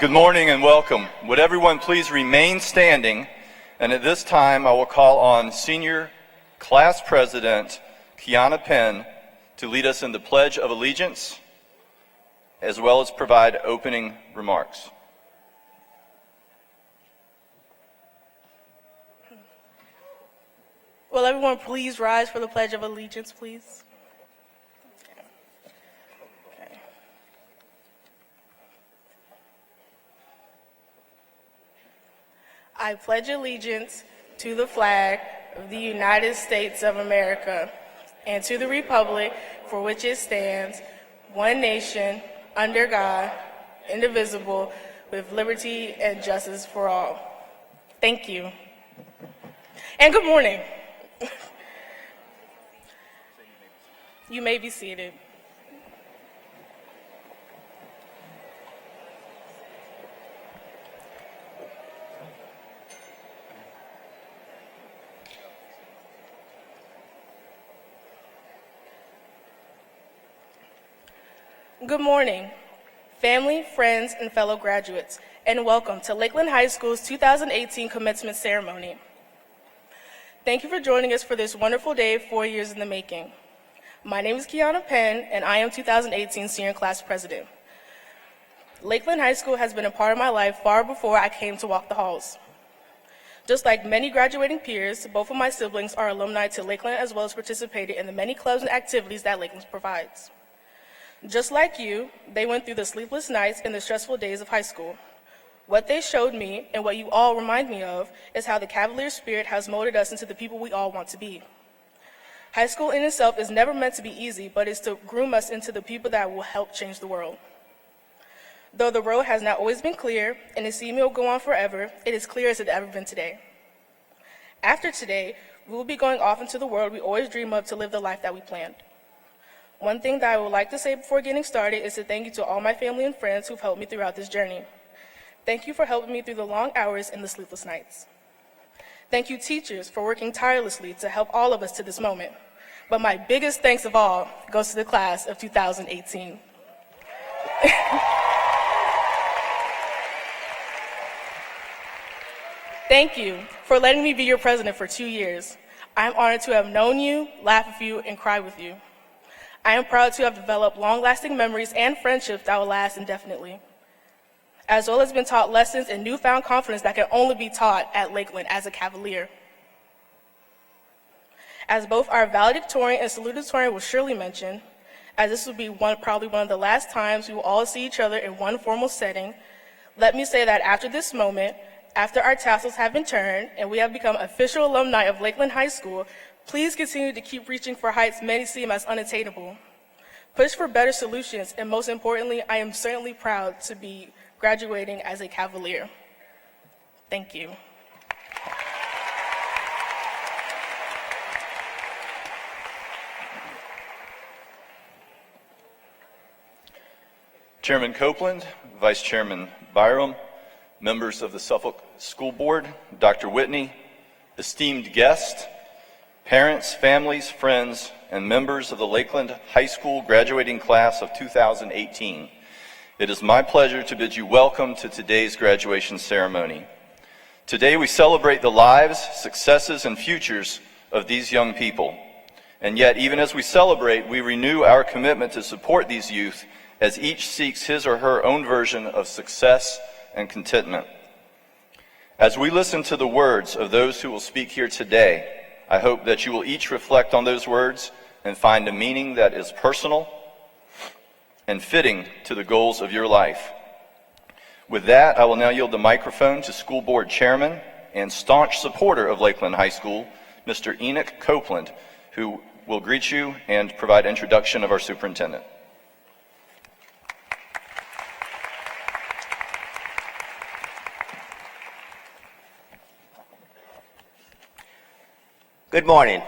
Good morning and welcome. Would everyone please remain standing? And at this time, I will call on Senior Class President Kiana Penn to lead us in the Pledge of Allegiance, as well as provide opening remarks. Will everyone please rise for the Pledge of Allegiance, please? Okay. I pledge allegiance to the flag of the United States of America and to the republic for which it stands, one nation, under God, indivisible, with liberty and justice for all. Thank you. And good morning. You may be seated. Good morning, family, friends, and fellow graduates, and welcome to Lakeland High School's 2018 commencement ceremony. Thank you for joining us for this wonderful day, 4 years in the making. My name is Kiana Penn, and I am 2018 Senior Class President. Lakeland High School has been a part of my life far before I came to walk the halls. Just like many graduating peers, both of my siblings are alumni to Lakeland as well as participated in the many clubs and activities that Lakeland provides. Just like you, they went through the sleepless nights and the stressful days of high school. What they showed me, and what you all remind me of, is how the Cavalier spirit has molded us into the people we all want to be. High school in itself is never meant to be easy, but is to groom us into the people that will help change the world. Though the road has not always been clear, and it seems it will go on forever, it is clear as it has ever been today. After today, we will be going off into the world we always dream of to live the life that we planned. One thing that I would like to say before getting started is to thank you to all my family and friends who've helped me throughout this journey. Thank you for helping me through the long hours and the sleepless nights. Thank you, teachers, for working tirelessly to help all of us to this moment. But my biggest thanks of all goes to the class of 2018. Thank you for letting me be your president for 2 years. I am honored to have known you, laughed with you, and cried with you. I am proud to have developed long-lasting memories and friendships that will last indefinitely, as well as been taught lessons and newfound confidence that can only be taught at Lakeland as a Cavalier. As both our valedictorian and salutatorian will surely mention, as this will be probably one of the last times we will all see each other in one formal setting, let me say that after this moment, after our tassels have been turned and we have become official alumni of Lakeland High School, please continue to keep reaching for heights many seem as unattainable. Push for better solutions, and most importantly, I am certainly proud to be graduating as a Cavalier. Thank you. Chairman Copeland, Vice Chairman Byram, members of the Suffolk School Board, Dr. Whitney, esteemed guests, parents, families, friends, and members of the Lakeland High School graduating class of 2018. It is my pleasure to bid you welcome to today's graduation ceremony. Today we celebrate the lives, successes, and futures of these young people. And yet, even as we celebrate, we renew our commitment to support these youth as each seeks his or her own version of success and contentment. As we listen to the words of those who will speak here today, I hope that you will each reflect on those words and find a meaning that is personal and fitting to the goals of your life. With that, I will now yield the microphone to School Board Chairman and staunch supporter of Lakeland High School, Mr. Enoch Copeland, who will greet you and provide introduction of our superintendent. Good morning.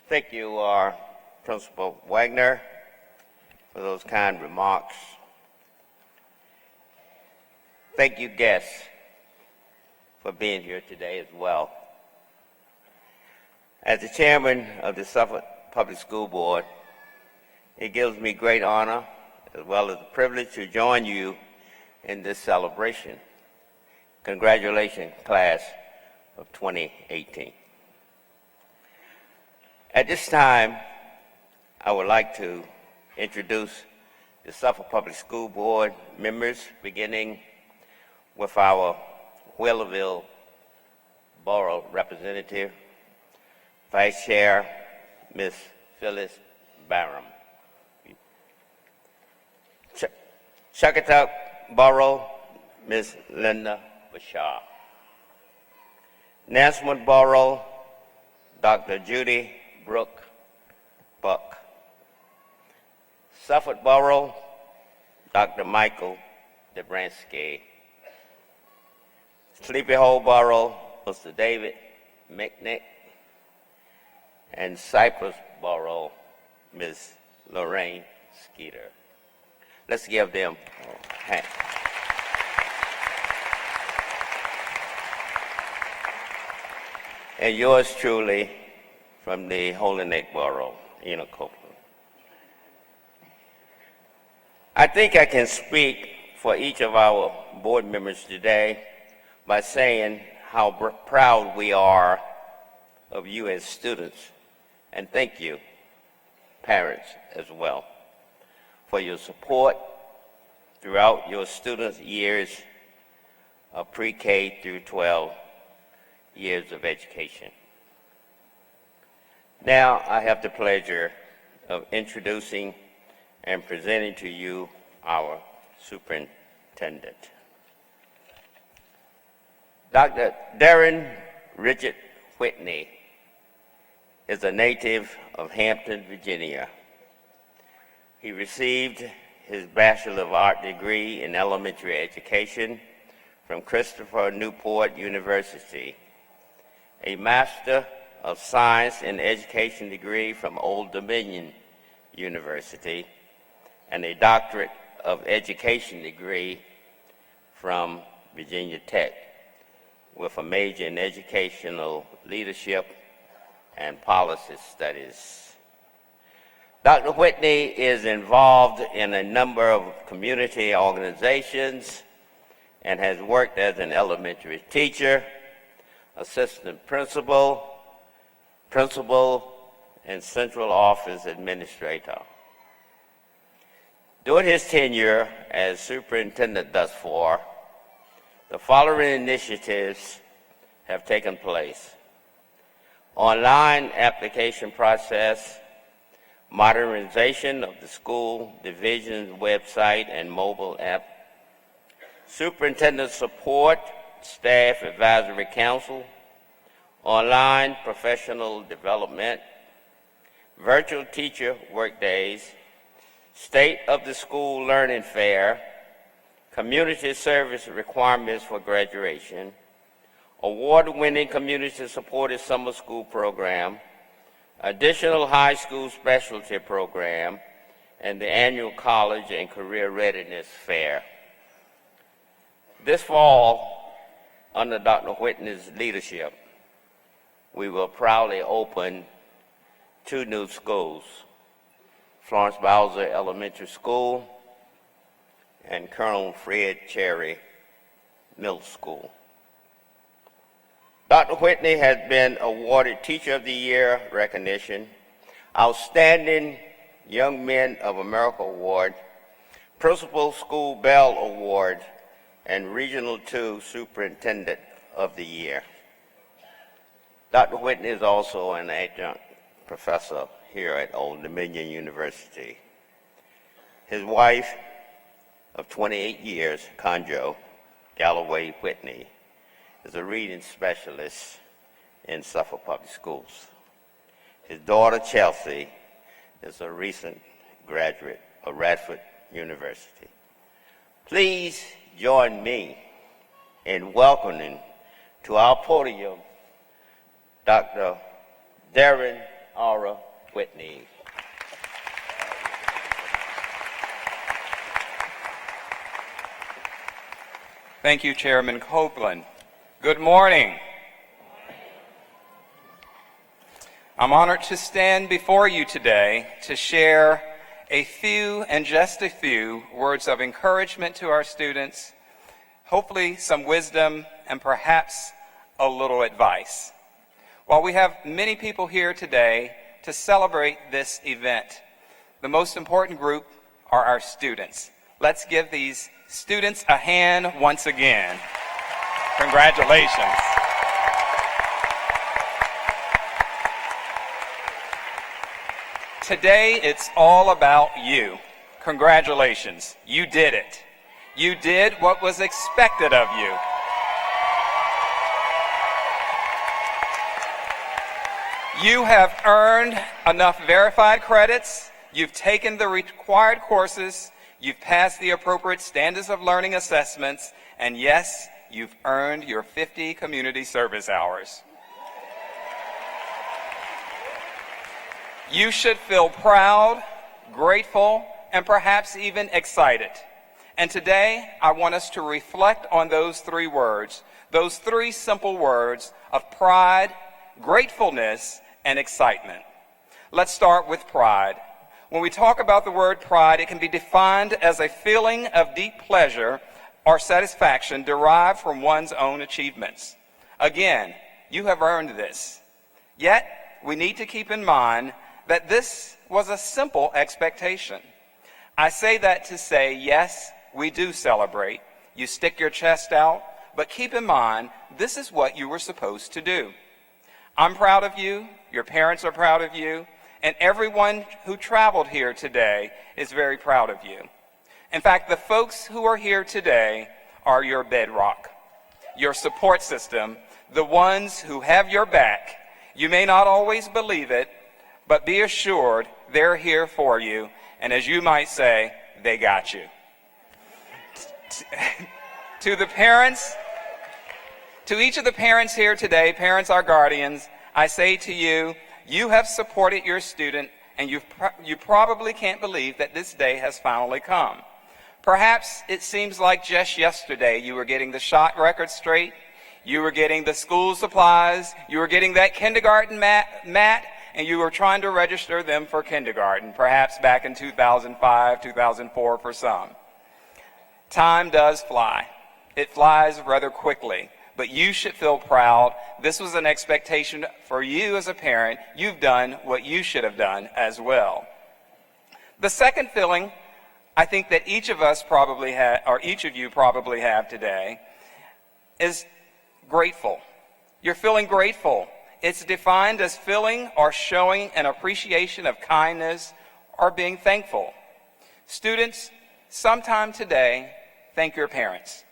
Thank you, Principal Wagner, for those kind remarks. Thank you, guests, for being here today as well. As the chairman of the Suffolk Public School Board, it gives me great honor as well as the privilege to join you in this celebration. Congratulations, class of 2018. At this time, I would like to introduce the Suffolk Public School Board members, beginning with our Wheelerville Borough Representative, Vice Chair, Ms. Phyllis Barham. Chuckatuck Borough, Ms. Linda Bashar. Nansemond Borough, Dr. Judy Brooke Buck. Suffolk Borough, Dr. Michael Debransky. Sleepy Hole Borough, Mr. David McNick. And Cypress Borough, Ms. Lorraine Skeeter. Let's give them a hand. And yours truly from the Holy Neck Borough, Enoch Copeland. I think I can speak for each of our board members today by saying how proud we are of you as students, and thank you, parents, as well, for your support throughout your students' years of pre-K through 12 years of education. Now I have the pleasure of introducing and presenting to you our superintendent. Dr. Darren Richard Whitney is a native of Hampton, Virginia. He received his Bachelor of Art degree in elementary education from Christopher Newport University, a Master of Science in Education degree from Old Dominion University, and a Doctorate of Education degree from Virginia Tech, with a major in educational leadership and policy studies. Dr. Whitney is involved in a number of community organizations and has worked as an elementary teacher, assistant principal, and central office administrator. During his tenure as superintendent thus far, the following initiatives have taken place: online application process, modernization of the school division's website and mobile app, superintendent support, staff advisory council, online professional development, virtual teacher workdays, state of the school learning fair, community service requirements for graduation, award-winning community-supported summer school program, additional high school specialty program, and the annual college and career readiness fair. This fall, under Dr. Whitney's leadership, we will proudly open 2 new schools, Florence Bowser Elementary School and Colonel Fred Cherry Middle School. Dr. Whitney has been awarded Teacher of the Year recognition, Outstanding Young Men of America Award, Principal School Bell Award, and Regional 2 Superintendent of the Year. Dr. Whitney is also an adjunct professor here at Old Dominion University. His wife of 28 years, Conjo Galloway Whitney, is a reading specialist in Suffolk Public Schools. His daughter, Chelsea, is a recent graduate of Radford University. Please join me in welcoming to our podium Dr. Darren R. Whitney. Thank you, Chairman Copeland. Good morning. I'm honored to stand before you today to share a few, and just a few, words of encouragement to our students, hopefully some wisdom, and perhaps a little advice. While we have many people here today to celebrate this event, the most important group are our students. Let's give these students a hand once again. Congratulations. Today, it's all about you. Congratulations. You did it. You did what was expected of you. You have earned enough verified credits. You've taken the required courses. You've passed the appropriate standards of learning assessments. And yes, you've earned your 50 community service hours. You should feel proud, grateful, and perhaps even excited. And today, I want us to reflect on those three words, those three simple words of pride, gratefulness, and excitement. Let's start with pride. When we talk about the word pride, it can be defined as a feeling of deep pleasure or satisfaction derived from one's own achievements. Again, you have earned this. Yet, we need to keep in mind that this was a simple expectation. I say that to say, yes, we do celebrate. You stick your chest out, but keep in mind, this is what you were supposed to do. I'm proud of you, your parents are proud of you, and everyone who traveled here today is very proud of you. In fact, the folks who are here today are your bedrock, your support system, the ones who have your back. You may not always believe it, but be assured they're here for you, and as you might say, they got you. To the parents, to each of the parents here today, parents are guardians, I say to you, you have supported your student, and you probably can't believe that this day has finally come. Perhaps it seems like just yesterday you were getting the shot record straight, you were getting the school supplies, you were getting that kindergarten mat, and you were trying to register them for kindergarten, perhaps back in 2005, 2004 for some. Time does fly. It flies rather quickly, but you should feel proud. This was an expectation for you as a parent. You've done what you should have done as well. The second feeling I think that each of us probably have, or each of you probably have today, is grateful. You're feeling grateful. It's defined as feeling or showing an appreciation of kindness or being thankful. Students, sometime today, thank your parents.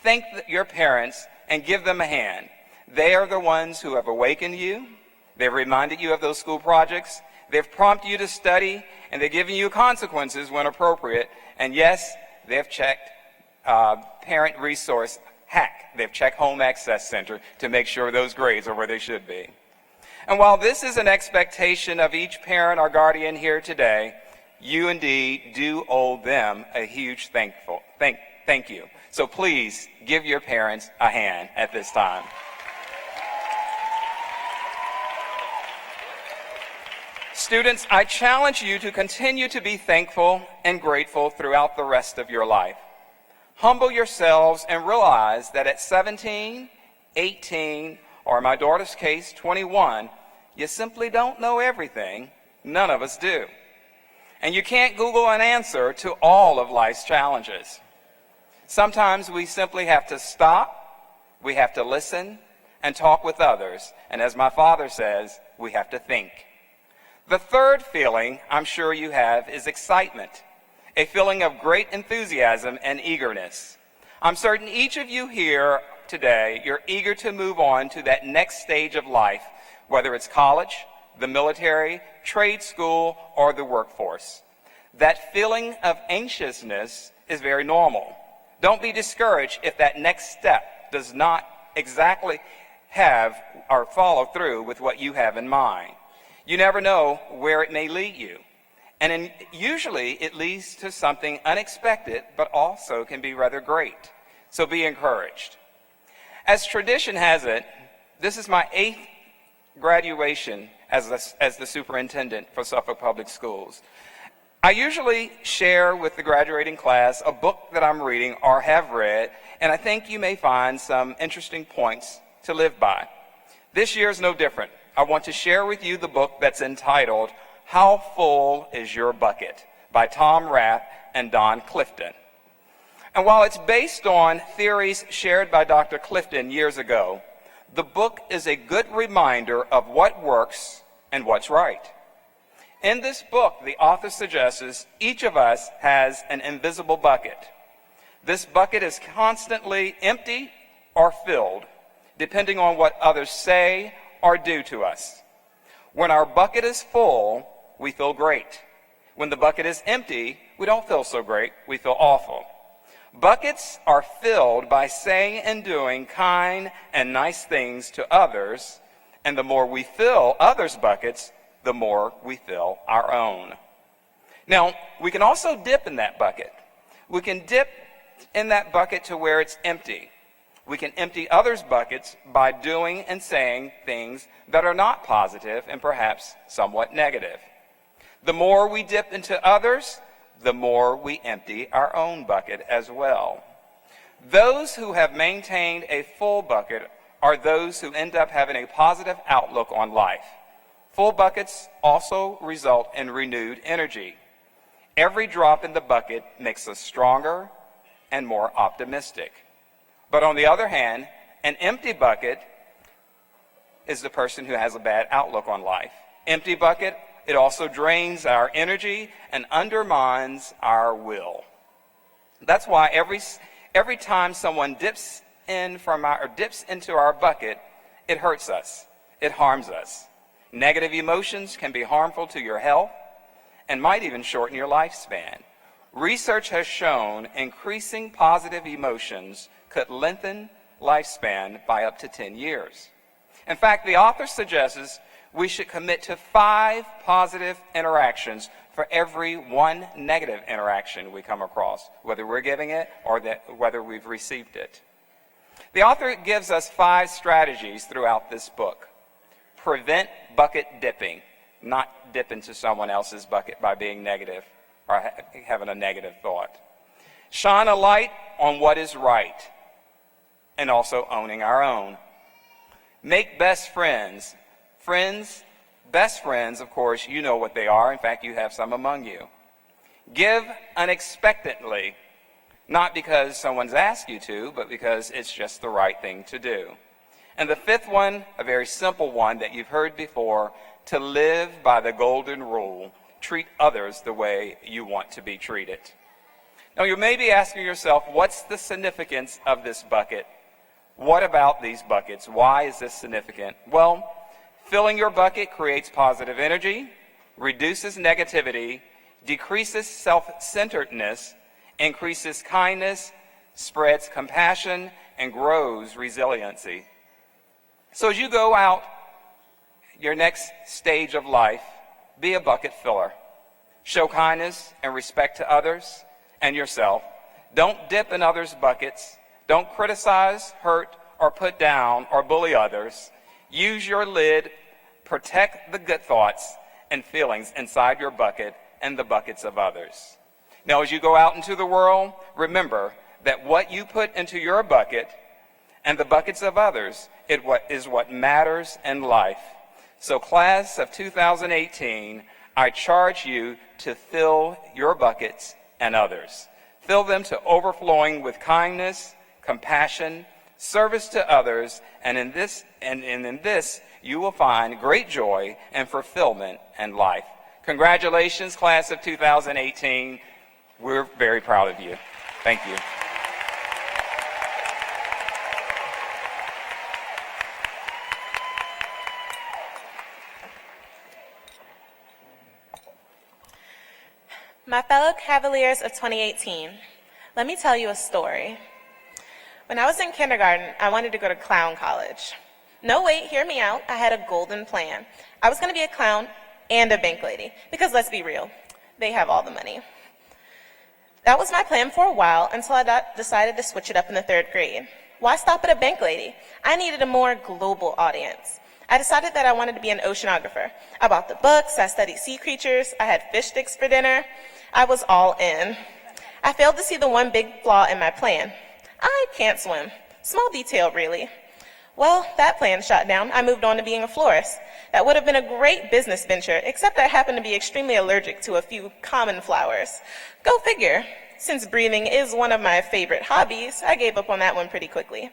Thank your parents and give them a hand. They are the ones who have awakened you. They've reminded you of those school projects. They've prompted you to study, and they've given you consequences when appropriate. And yes, they've checked parent resource HAC. They've checked Home Access Center to make sure those grades are where they should be. And while this is an expectation of each parent or guardian here today, you indeed do owe them a huge thank you. So please give your parents a hand at this time. Students, I challenge you to continue to be thankful and grateful throughout the rest of your life. Humble yourselves and realize that at 17, 18, or in my daughter's case, 21, you simply don't know everything. None of us do. And you can't Google an answer to all of life's challenges. Sometimes we simply have to stop, we have to listen, and talk with others. And as my father says, we have to think. The third feeling I'm sure you have is excitement. A feeling of great enthusiasm and eagerness. I'm certain each of you here today, you're eager to move on to that next stage of life, whether it's college, the military, trade school, or the workforce. That feeling of anxiousness is very normal. Don't be discouraged if that next step does not exactly have or follow through with what you have in mind. You never know where it may lead you. And usually it leads to something unexpected, but also can be rather great. So be encouraged. As tradition has it, this is my 8th graduation as the superintendent for Suffolk Public Schools. I usually share with the graduating class a book that I'm reading or have read, and I think you may find some interesting points to live by. This year is no different. I want to share with you the book that's entitled How Full Is Your Bucket by Tom Rath and Don Clifton. And while it's based on theories shared by Dr. Clifton years ago, the book is a good reminder of what works and what's right. In this book, the author suggests each of us has an invisible bucket. This bucket is constantly empty or filled, depending on what others say or do to us. When our bucket is full, we feel great. When the bucket is empty, we don't feel so great, we feel awful. Buckets are filled by saying and doing kind and nice things to others, and the more we fill others' buckets, the more we fill our own. Now, we can also dip in that bucket. We can dip in that bucket to where it's empty. We can empty others' buckets by doing and saying things that are not positive and perhaps somewhat negative. The more we dip into others, the more we empty our own bucket as well. Those who have maintained a full bucket are those who end up having a positive outlook on life. Full buckets also result in renewed energy. Every drop in the bucket makes us stronger and more optimistic. But on the other hand, an empty bucket is the person who has a bad outlook on life. Empty bucket, it also drains our energy and undermines our will. That's why every time someone dips into our bucket, it hurts us. It harms us. Negative emotions can be harmful to your health and might even shorten your lifespan. Research has shown increasing positive emotions could lengthen lifespan by up to 10 years. In fact, the author suggests we should commit to 5 positive interactions for every 1 negative interaction we come across, whether we're giving it or whether we've received it. The author gives us 5 strategies throughout this book. Prevent bucket dipping, not dip into someone else's bucket by being negative or having a negative thought. Shine a light on what is right and also owning our own. Make best friends. Best friends, of course, you know what they are. In fact, you have some among you. Give unexpectedly, not because someone's asked you to, but because it's just the right thing to do. And the 5th one, a very simple one that you've heard before, to live by the golden rule. Treat others the way you want to be treated. Now, you may be asking yourself, what's the significance of this bucket? What about these buckets? Why is this significant? Well, filling your bucket creates positive energy, reduces negativity, decreases self-centeredness, increases kindness, spreads compassion, and grows resiliency. So as you go out your next stage of life, be a bucket filler. Show kindness and respect to others and yourself. Don't dip in others' buckets. Don't criticize, hurt, or put down or bully others. Use your lid. Protect the good thoughts and feelings inside your bucket and the buckets of others. Now, as you go out into the world, remember that what you put into your bucket and the buckets of others is what matters in life. So, class of 2018, I charge you to fill your buckets and others. Fill them to overflowing with kindness, compassion, service to others, and in this you will find great joy and fulfillment in life. Congratulations, class of 2018. We're very proud of you. Thank you. My fellow Cavaliers of 2018, let me tell you a story. When I was in kindergarten, I wanted to go to clown college. No, wait, hear me out. I had a golden plan. I was going to be a clown and a bank lady, because let's be real, they have all the money. That was my plan for a while until I decided to switch it up in the 3rd grade. Why stop at a bank lady? I needed a more global audience. I decided that I wanted to be an oceanographer. I bought the books, I studied sea creatures, I had fish sticks for dinner. I was all in. I failed to see the one big flaw in my plan. I can't swim. Small detail, really. Well, that plan shot down. I moved on to being a florist. That would have been a great business venture, except I happen to be extremely allergic to a few common flowers. Go figure. Since breathing is one of my favorite hobbies, I gave up on that one pretty quickly.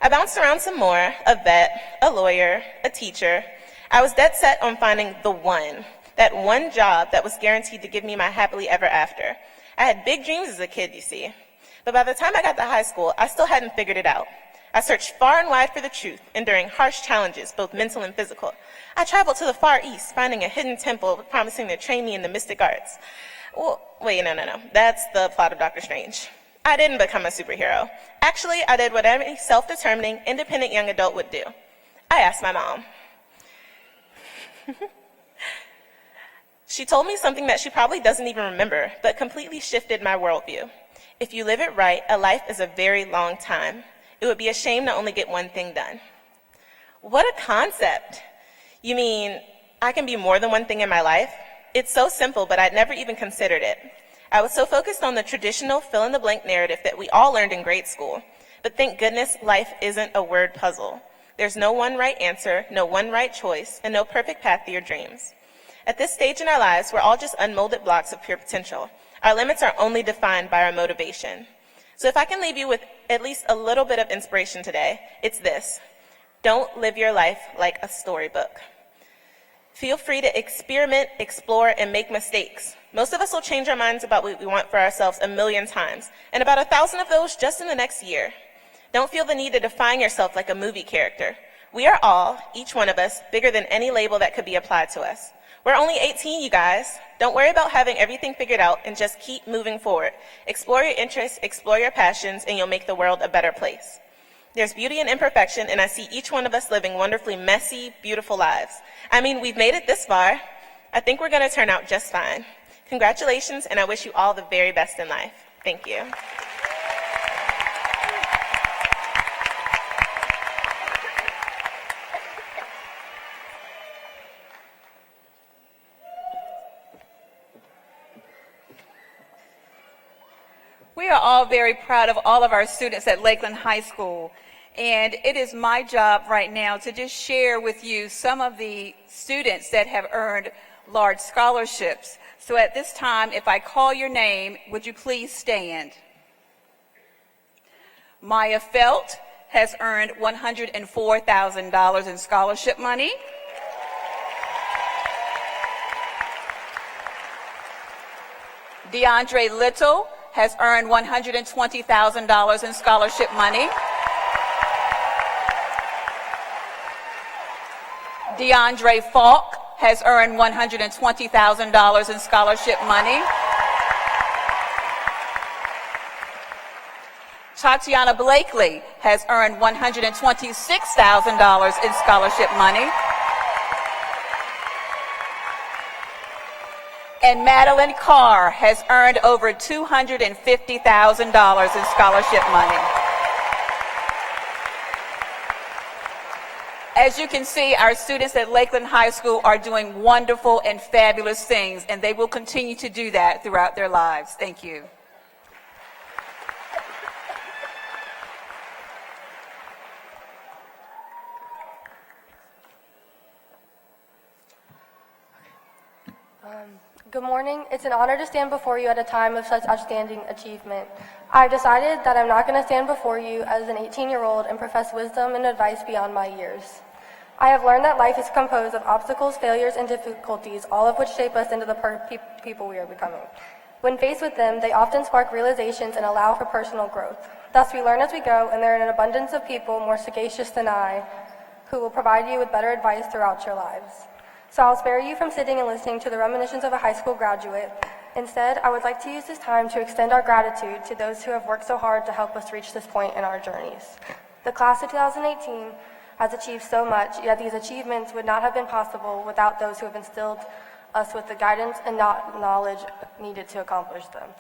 I bounced around some more, a vet, a lawyer, a teacher. I was dead set on finding the one, that one job that was guaranteed to give me my happily ever after. I had big dreams as a kid, you see. But by the time I got to high school, I still hadn't figured it out. I searched far and wide for the truth, enduring harsh challenges, both mental and physical. I traveled to the Far East, finding a hidden temple promising to train me in the mystic arts. Well, wait, no. That's the plot of Doctor Strange. I didn't become a superhero. Actually, I did what any self-determining, independent young adult would do. I asked my mom. She told me something that she probably doesn't even remember, but completely shifted my worldview. If you live it right, a life is a very long time. It would be a shame to only get one thing done. What a concept. You mean I can be more than one thing in my life? It's so simple, but I'd never even considered it. I was so focused on the traditional fill-in-the-blank narrative that we all learned in grade school. But thank goodness life isn't a word puzzle. There's no one right answer, no one right choice, and no perfect path to your dreams. At this stage in our lives, we're all just unmolded blocks of pure potential. Our limits are only defined by our motivation. So if I can leave you with at least a little bit of inspiration today, it's this. Don't live your life like a storybook. Feel free to experiment, explore, and make mistakes. Most of us will change our minds about what we want for ourselves 1,000,000 times, and about 1,000 of those just in the next year. Don't feel the need to define yourself like a movie character. We are all, each one of us, bigger than any label that could be applied to us. We're only 18, you guys. Don't worry about having everything figured out and just keep moving forward. Explore your interests, explore your passions, and you'll make the world a better place. There's beauty in imperfection, and I see each one of us living wonderfully messy, beautiful lives. I mean, we've made it this far. I think we're going to turn out just fine. Congratulations, and I wish you all the very best in life. Thank you. We are all very proud of all of our students at Lakeland High School, and it is my job right now to just share with you some of the students that have earned large scholarships. So at this time, if I call your name, would you please stand? Maya Felt has earned $104,000 in scholarship money. DeAndre Little has earned $120,000 in scholarship money. DeAndre Falk has earned $120,000 in scholarship money. Tatiana Blakely has earned $126,000 in scholarship money. And Madeline Carr has earned over $250,000 in scholarship money. As you can see, our students at Lakeland High School are doing wonderful and fabulous things, and they will continue to do that throughout their lives. Thank you. Good morning. It's an honor to stand before you at a time of such outstanding achievement. I've decided that I'm not going to stand before you as an 18-year-old and profess wisdom and advice beyond my years. I have learned that life is composed of obstacles, failures, and difficulties, all of which shape us into the people we are becoming. When faced with them, they often spark realizations and allow for personal growth. Thus, we learn as we go, and there are an abundance of people more sagacious than I who will provide you with better advice throughout your lives. So I'll spare you from sitting and listening to the reminiscence of a high school graduate. Instead, I would like to use this time to extend our gratitude to those who have worked so hard to help us reach this point in our journeys. The class of 2018 has achieved so much, yet these achievements would not have been possible without those who have instilled us with the guidance and knowledge needed to accomplish them.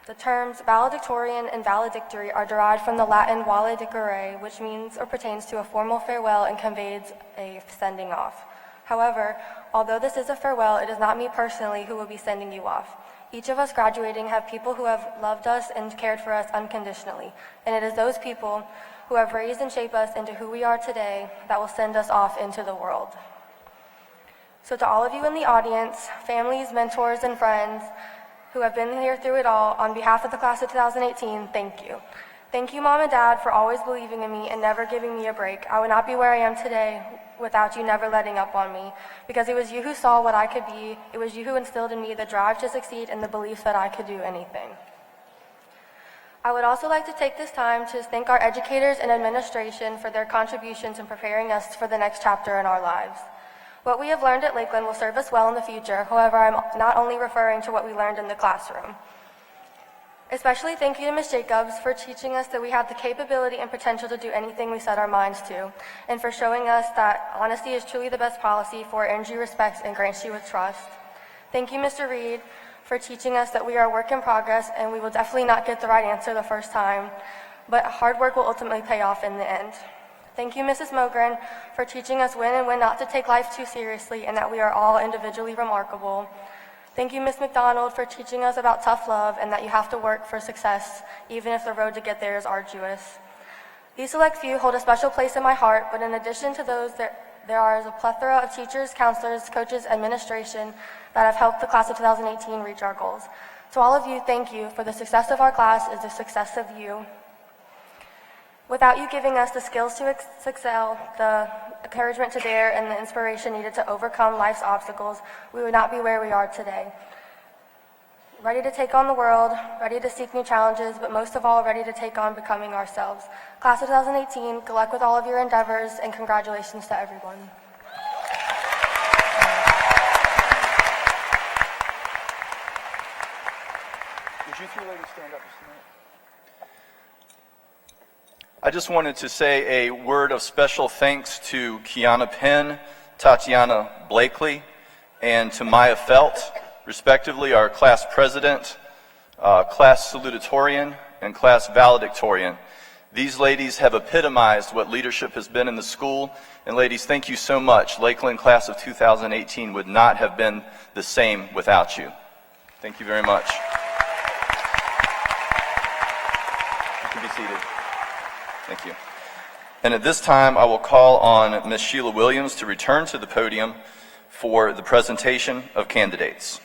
The terms valedictorian and valedictory are derived from the Latin valedicere, which means or pertains to a formal farewell and conveys a sending off. However, although this is a farewell, it is not me personally who will be sending you off. Each of us graduating have people who have loved us and cared for us unconditionally, and it is those people who have raised and shaped us into who we are today that will send us off into the world. So to all of you in the audience, families, mentors, and friends who have been here through it all, on behalf of the class of 2018, thank you. Thank you, Mom and Dad, for always believing in me and never giving me a break. I would not be where I am today without you never letting up on me, because it was you who saw what I could be. It was you who instilled in me the drive to succeed and the belief that I could do anything. I would also like to take this time to thank our educators and administration for their contributions in preparing us for the next chapter in our lives. What we have learned at Lakeland will serve us well in the future. However, I'm not only referring to what we learned in the classroom. Especially thank you to Ms. Jacobs for teaching us that we have the capability and potential to do anything we set our minds to, and for showing us that honesty is truly the best policy for earns you respect and grants you with trust. Thank you, Mr. Reed, for teaching us that we are a work in progress and we will definitely not get the right answer the first time, but hard work will ultimately pay off in the end. Thank you, Mrs. Mogren, for teaching us when and when not to take life too seriously and that we are all individually remarkable. Thank you, Ms. McDonald, for teaching us about tough love and that you have to work for success, even if the road to get there is arduous. These select few hold a special place in my heart, but in addition to those, there are a plethora of teachers, counselors, coaches, administration that have helped the class of 2018 reach our goals. To all of you, thank you, for the success of our class is the success of you. Without you giving us the skills to excel, the encouragement to dare, and the inspiration needed to overcome life's obstacles, we would not be where we are today. Ready to take on the world, ready to seek new challenges, but most of all, ready to take on becoming ourselves. Class of 2018, good luck with all of your endeavors, and congratulations to everyone. Would you three ladies stand up just a minute? I just wanted to say a word of special thanks to Kiana Penn, Tatiana Blakely, and to Maya Felt, respectively, our class president, class salutatorian, and class valedictorian. These ladies have epitomized what leadership has been in the school, and ladies, thank you so much. Lakeland class of 2018 would not have been the same without you. Thank you very much. You can be seated. Thank you. And at this time, I will call on Ms. Sheila Williams to return to the podium for the presentation of candidates.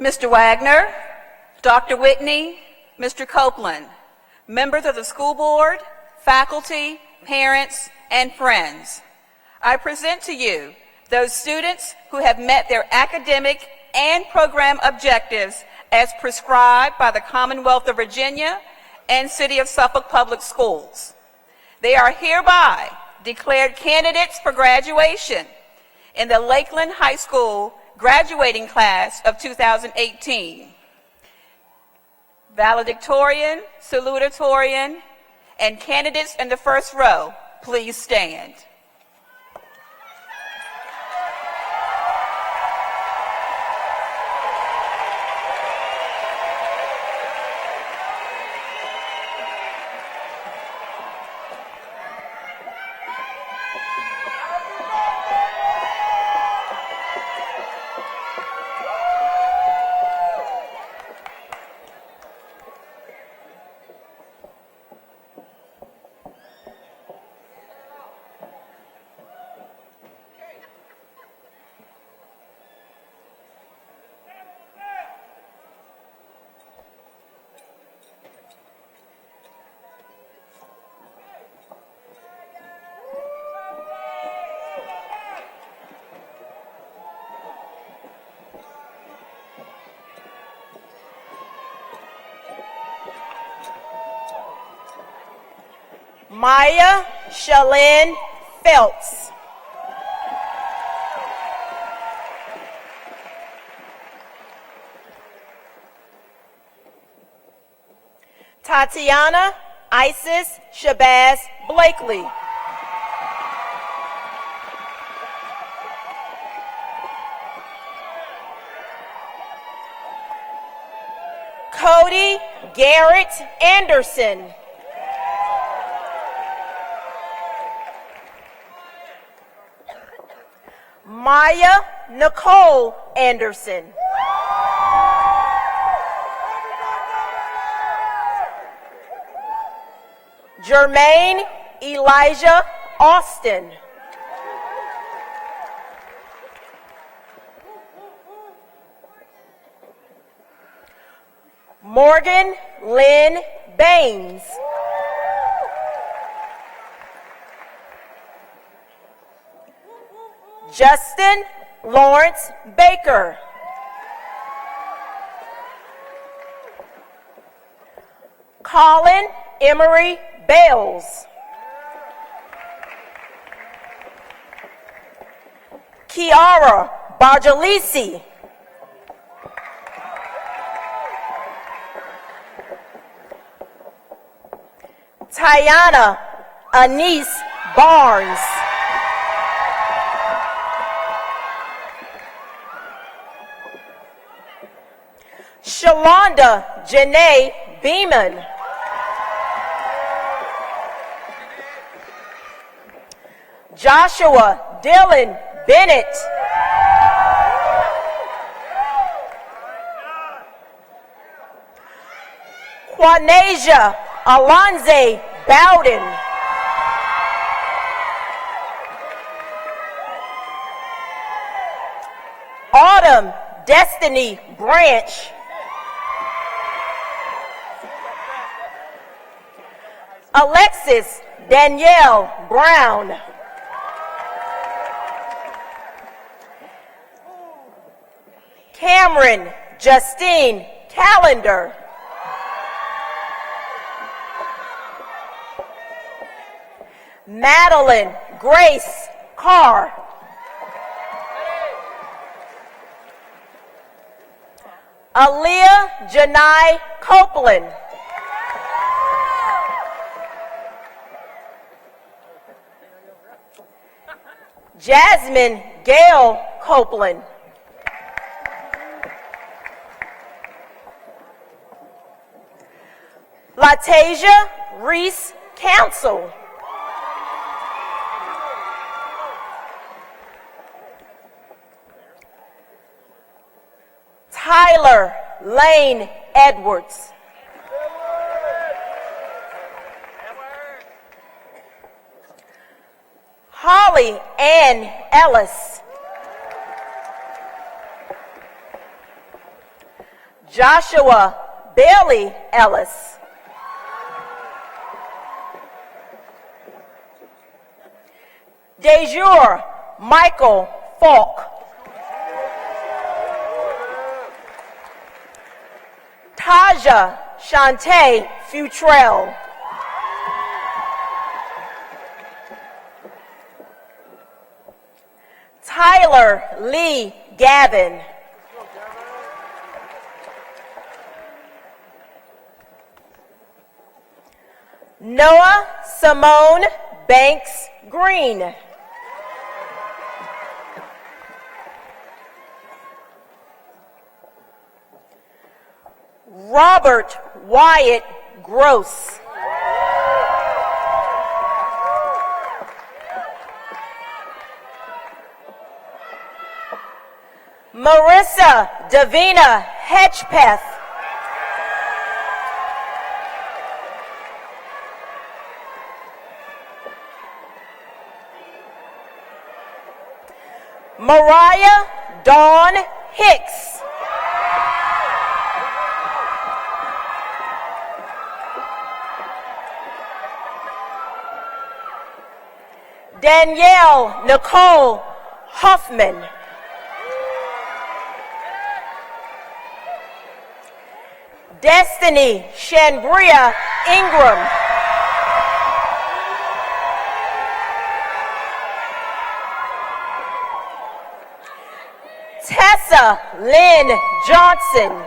Mr. Wagner, Dr. Whitney, Mr. Copeland, members of the school board, faculty, parents, and friends, I present to you those students who have met their academic and program objectives as prescribed by the Commonwealth of Virginia and City of Suffolk Public Schools. They are hereby declared candidates for graduation in the Lakeland High School graduating class of 2018. Valedictorian, salutatorian, and candidates in the first row, please stand. Maya Shalyn Phelps. Tatiana Isis Shabazz Blakely. Cody Garrett Anderson. Maya Nicole Anderson. Jermaine Elijah Austin. Morgan Lynn Baines. Justin Lawrence Baker. Colin Emery Bales. Kiara Barjalisi. Tiana Anise Barnes. Shalonda Janae Beeman. Joshua Dylan Bennett. Quanasia Alonze Bowden. Autumn Destiny Branch. Alexis Danielle Brown. Cameron Justine Callender. Madeline Grace Carr. Aaliyah Janai Copeland. Jasmine Gail Copeland. Latasia Reese Council. Tyler Lane Edwards. Holly Ann Ellis. Joshua Bailey Ellis. Dejour Michael Falk. Taja Shantae Futrell. Tyler Lee Gavin. Noah Simone Banks Green. Robert Wyatt Gross. Marissa Davina Hedgepeth. Mariah Dawn Hicks. Danielle Nicole Huffman. Destiny Shanbria Ingram. Tessa Lynn Johnson.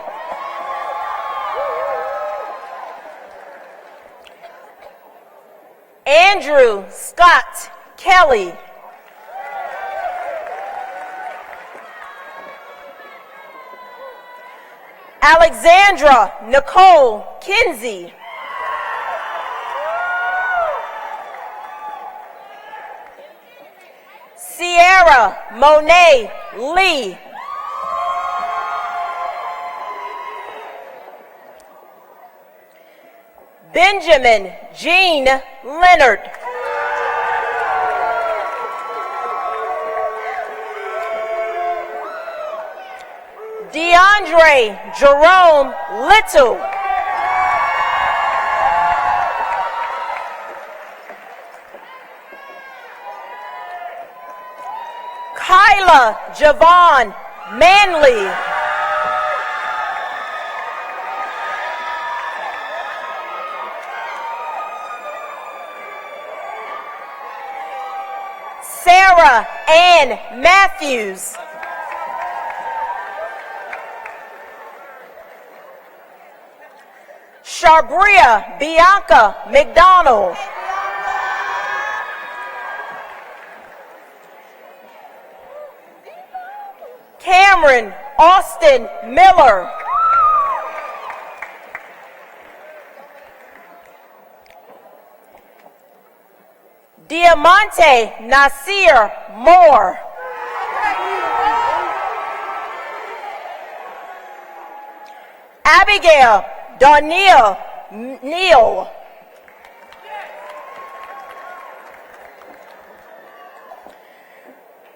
Andrew Scott Kelly. Alexandra Nicole Kinsey. Sierra Monet Lee. Benjamin Jean Leonard. DeAndre Jerome Little. Kyla Javon Manley. Sarah Ann Matthews. Sharbria Bianca McDonald. Cameron Austin Miller. Diamante Nasir Moore. Abigail Darnell Neal.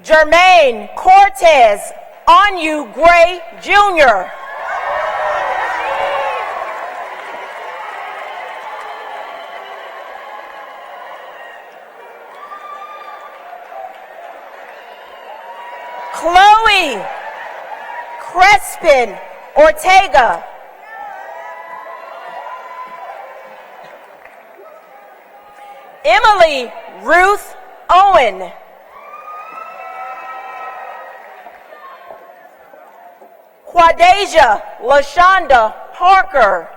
Jermaine Cortez Anu Gray Jr. Chloe Crespin Ortega. Emily Ruth Owen. Quadasia LaShonda Parker.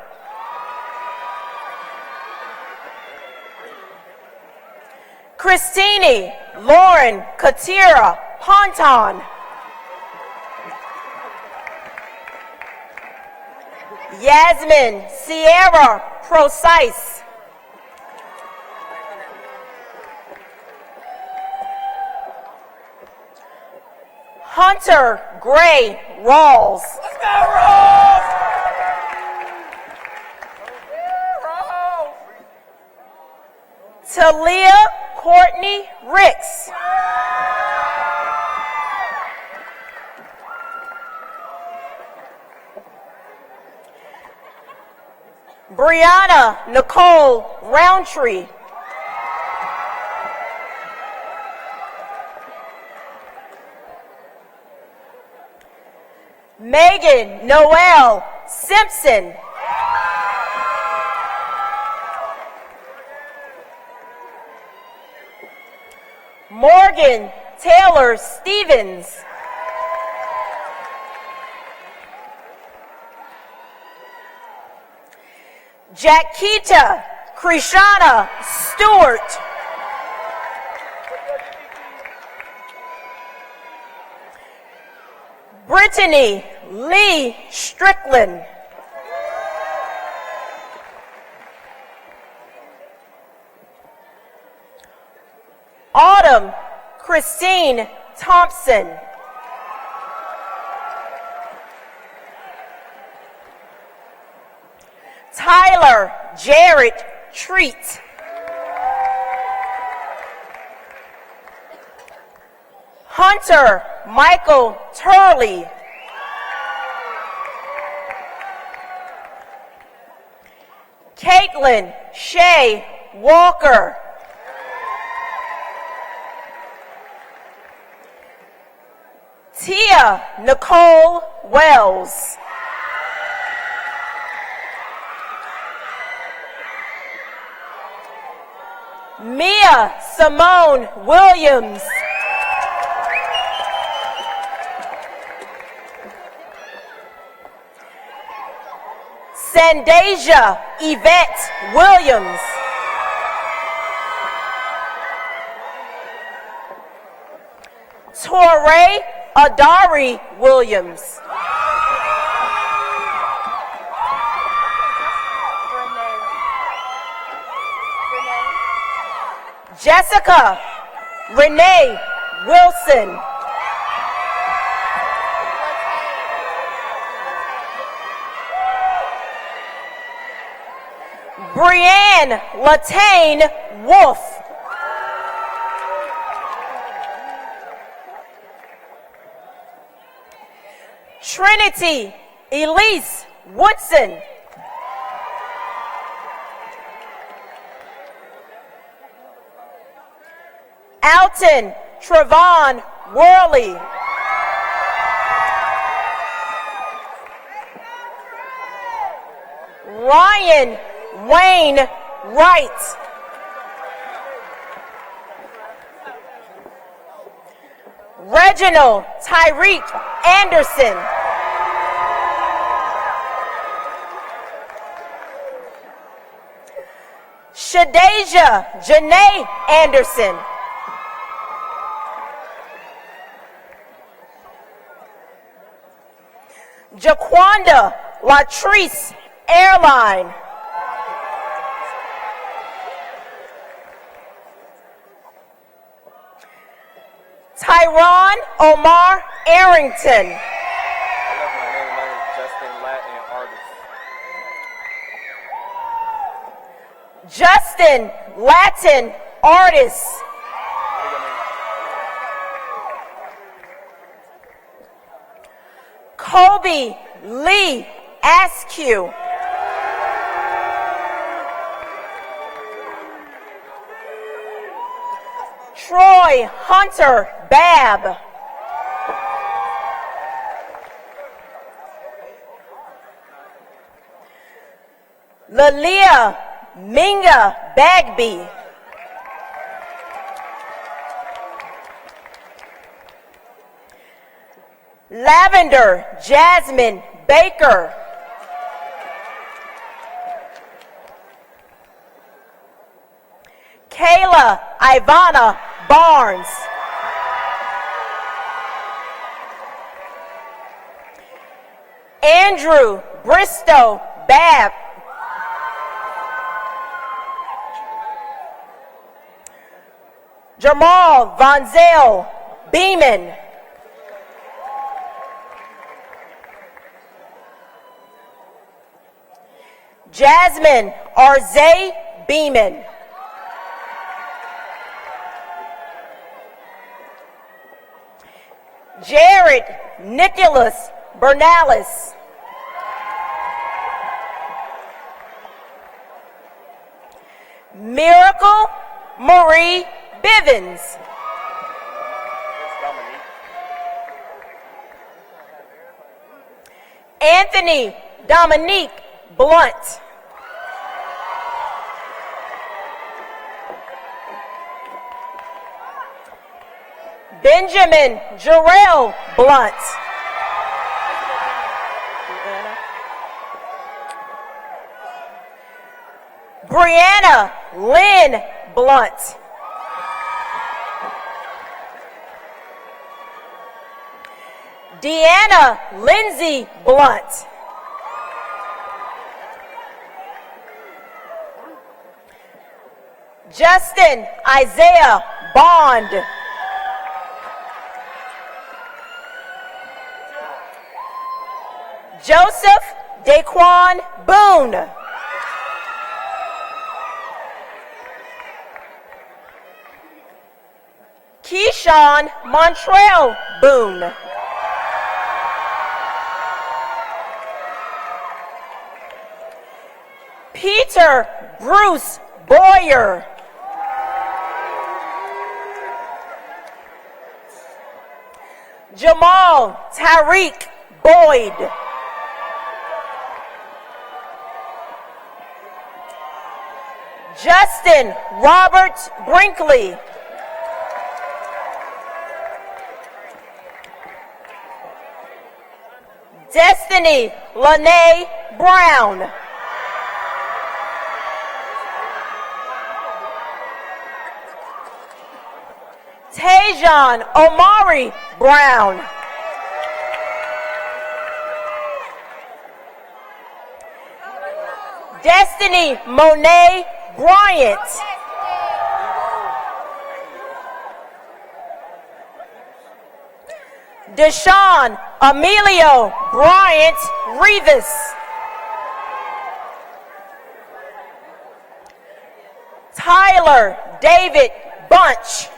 Christine Lauren Katira Ponton. Yasmin Sierra Procise. Hunter Gray Rawls. Let's go, Rawls! Talia Courtney Ricks. Brianna Nicole Roundtree. Megan Noel Simpson. Morgan Taylor Stevens. Jackita Krishana Stewart. Brittany Lee Strickland. Autumn Christine Thompson. Tyler Jarrett Treat. Hunter Michael Turley. Caitlin Shay Walker. Tia Nicole Wells. Mia Simone Williams. Sandasia Yvette Williams. Torrey Adari Williams. Jessica Renee Wilson. Brianne Latane Wolf. Trinity Elise Woodson. Alton Trevon Worley. Ryan Wayne Wright. Reginald Tyreek Anderson. Shadeja Janae Anderson. Jaquanda Latrice Airline. Tyron Omar Arrington. Justin Latin Artist. Kobe Lee Askew. Troy Hunter Babb. Lalia Minga Bagby. Lavender Jasmine Baker. Kayla Ivana Barnes. Andrew Bristow Babb. Jamal Vonzel Beeman. Jasmine Arze Beeman. Jared Nicholas Bernalis. Miracle Marie Bivens. Anthony Dominique Blunt. Benjamin Jarrell Blunt. Brianna Lynn Blunt. Deanna Lindsay Blunt. Justin Isaiah Bond. Joseph Daquan Boone. Keyshawn Montrell Boone. Peter Bruce Boyer. Jamal Tariq Boyd. Justin Robert Brinkley. Destiny Lene Brown. Tajon Omari Brown. Destiny Monet Bryant. Deshaun Emilio Bryant Rivas. Tyler David Bunch.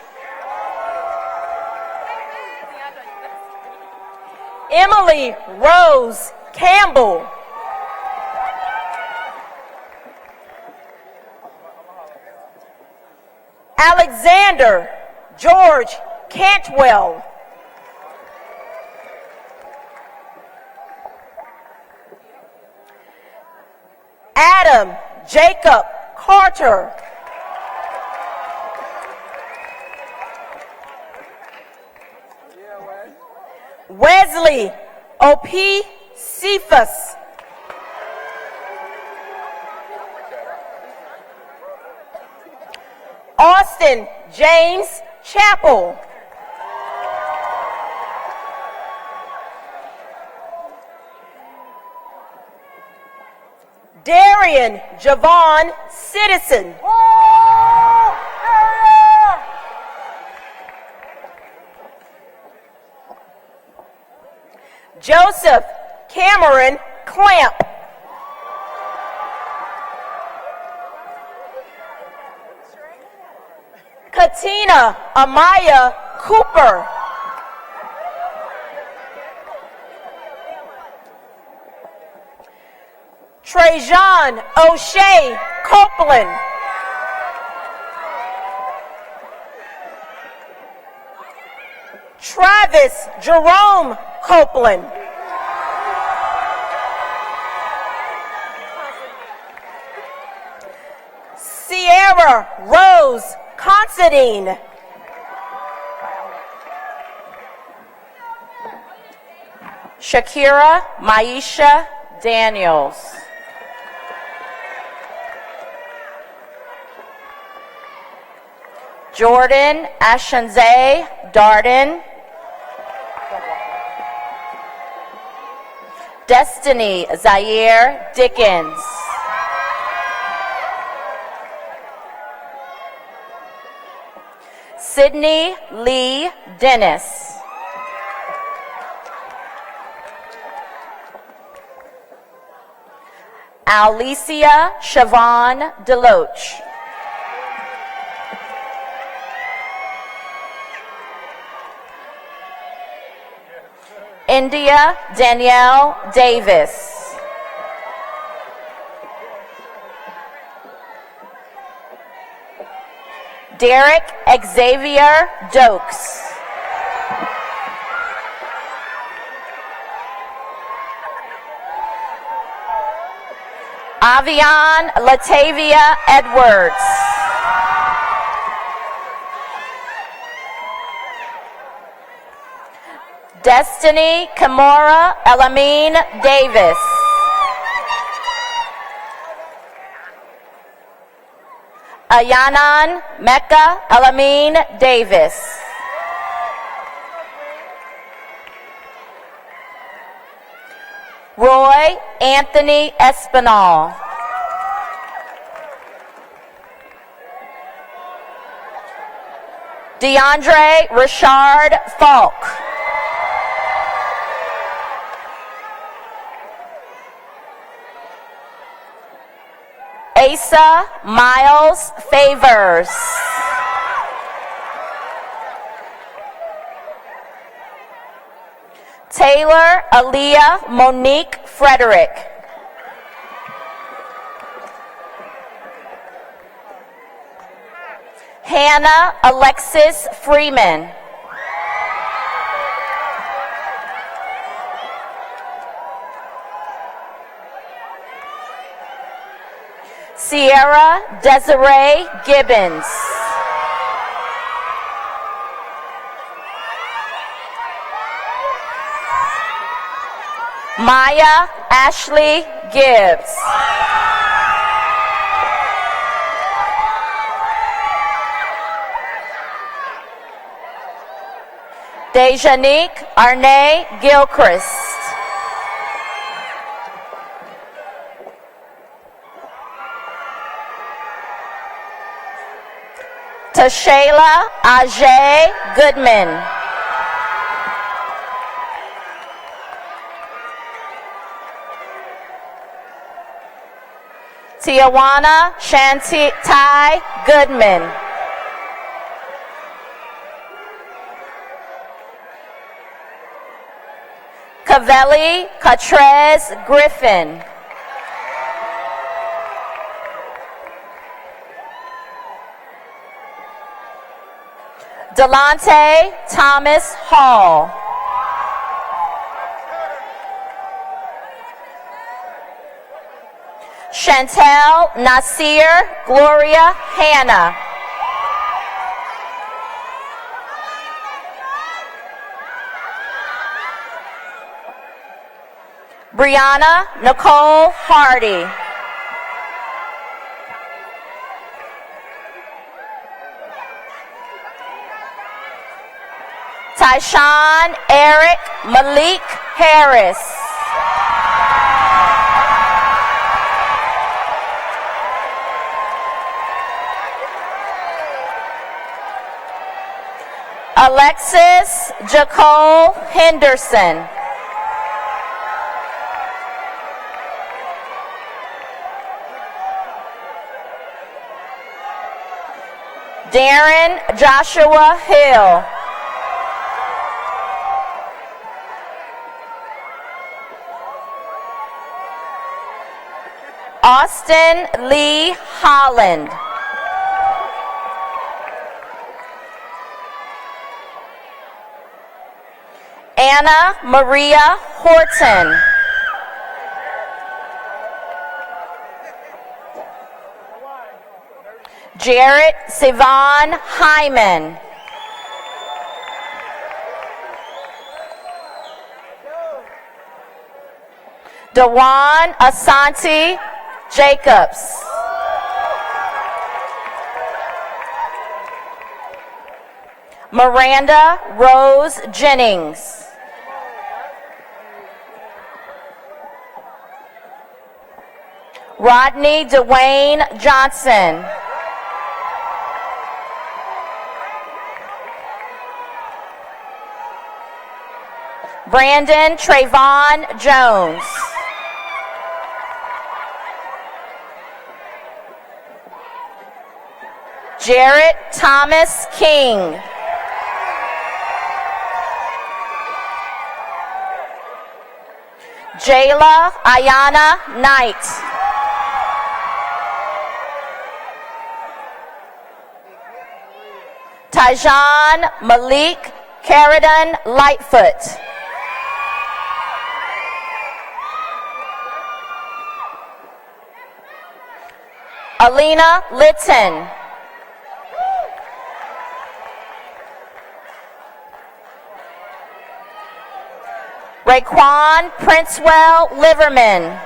Emily Rose Campbell. Alexander George Cantwell. Adam Jacob Carter. Wesley O.P. Cephas. Austin James Chappell. Darian Javon Citizen. Joseph Cameron Clamp. Katina Amaya Cooper. Trajan O'Shea Copeland. Travis Jerome Copeland. Sierra Rose Considine. Shakira Maisha Daniels. Jordan Ashanze Darden. Destiny Zaire Dickens. Sydney Lee Dennis. Alicia Siobhan Deloach. India Danielle Davis. Derek Xavier Dokes. Avian Latavia Edwards. Destiny Kimora Elamine Davis. Ayanan Mecca Elamine Davis. Roy Anthony Espinal. DeAndre Richard Falk. Asa Miles Favors. Taylor Aaliyah Monique Frederick. Hannah Alexis Freeman. Sierra Desiree Gibbons. Maya Ashley Gibbs. Dejanique Arnay Gilchrist. Tashayla Ajay Goodman. Tijuana Shantai Goodman. Cavelli Catrez Griffin. Delonte Thomas Hall. Chantel Nasir Gloria Hannah. Brianna Nicole Hardy. Tyshawn Eric Malik Harris. Alexis Jacole Henderson. Darren Joshua Hill. Austin Lee Holland. Anna Maria Horton. Jarrett Sivan Hyman. Dewan Asante Jacobs. Miranda Rose Jennings. Rodney Dwayne Johnson. Brandon Trayvon Jones. Jarrett Thomas King. Jayla Ayana Knight. Tyjon Malik Caradon Lightfoot. Alina Litton. Raekwon Princewell Liverman.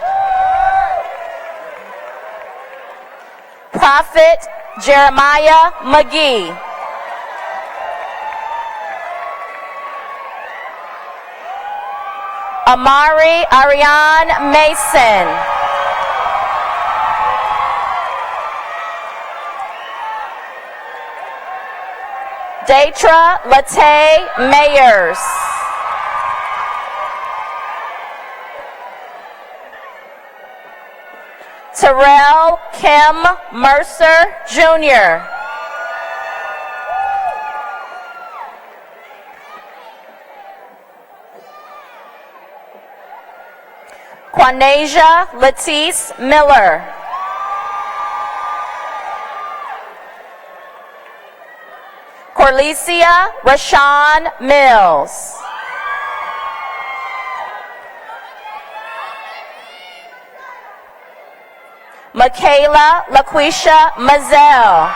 Prophet Jeremiah McGee. Amari Ariane Mason. Datra Latay Mayers. Terrell Kim Mercer Jr. Quanasia Latisse Miller. Corlicia Rashawn Mills. Michaela LaQuisha Mazel.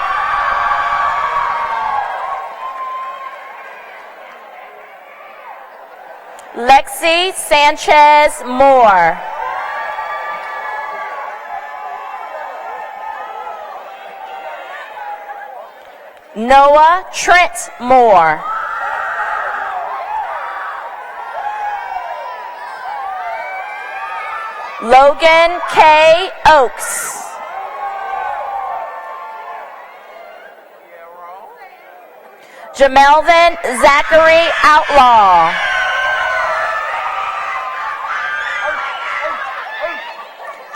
Lexi Sanchez Moore. Noah Trent Moore. Logan K. Oaks. Jamelvin Zachary Outlaw.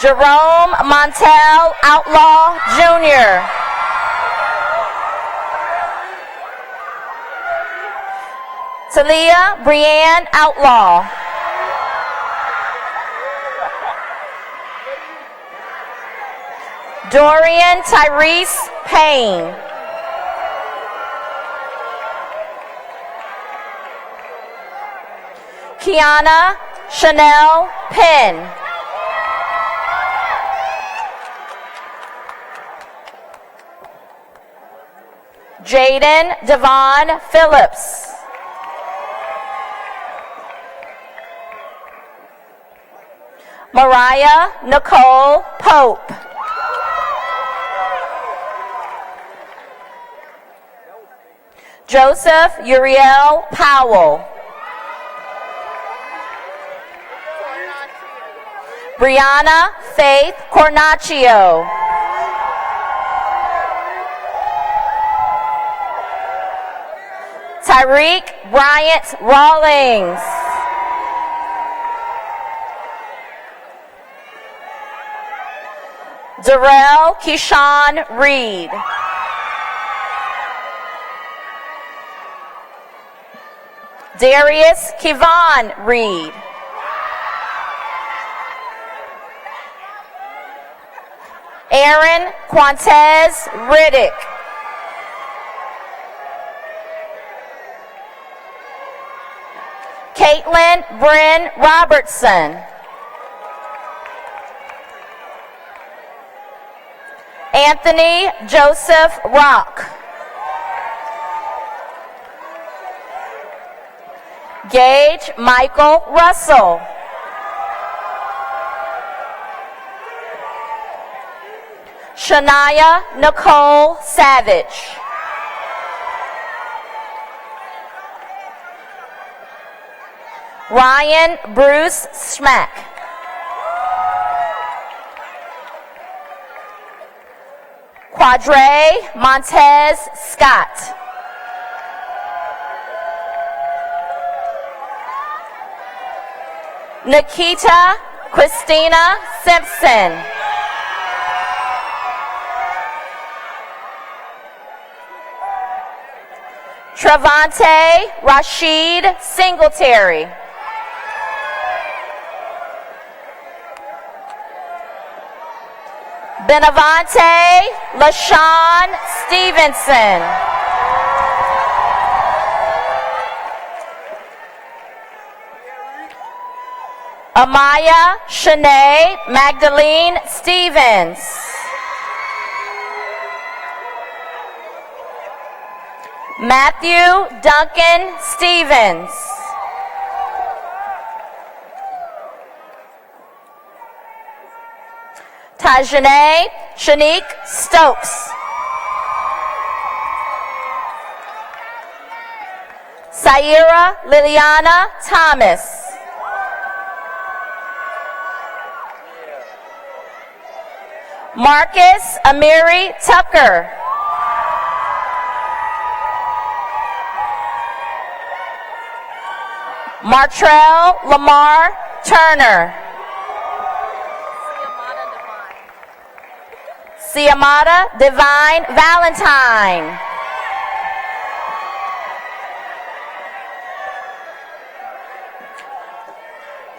Jerome Montel Outlaw, Jr. Talia Brianne Outlaw. Dorian Tyrese Payne. Kiana Chanel Penn. Jaden Devon Phillips. Mariah Nicole Pope. Joseph Uriel Powell. Brianna Faith Cornacchio. Tyreek Bryant Rawlings. Darrell Keyshawn Reed. Darius Kevon Reed. Aaron Quantez Riddick. Caitlin Bryn Robertson. Anthony Joseph Rock. Gage Michael Russell. Shania Nicole Savage. Ryan Bruce Schmack. Quadre Montez Scott. Nikita Christina Simpson. Travante Rashid Singletary. Benavante LaShawn Stevenson. Amaya Shanae Magdalene Stevens. Matthew Duncan Stevens. Tajane Shanique Stokes. Saira Liliana Thomas. Marcus Amiri Tucker. Martrell Lamar Turner. Siamata Divine Valentine.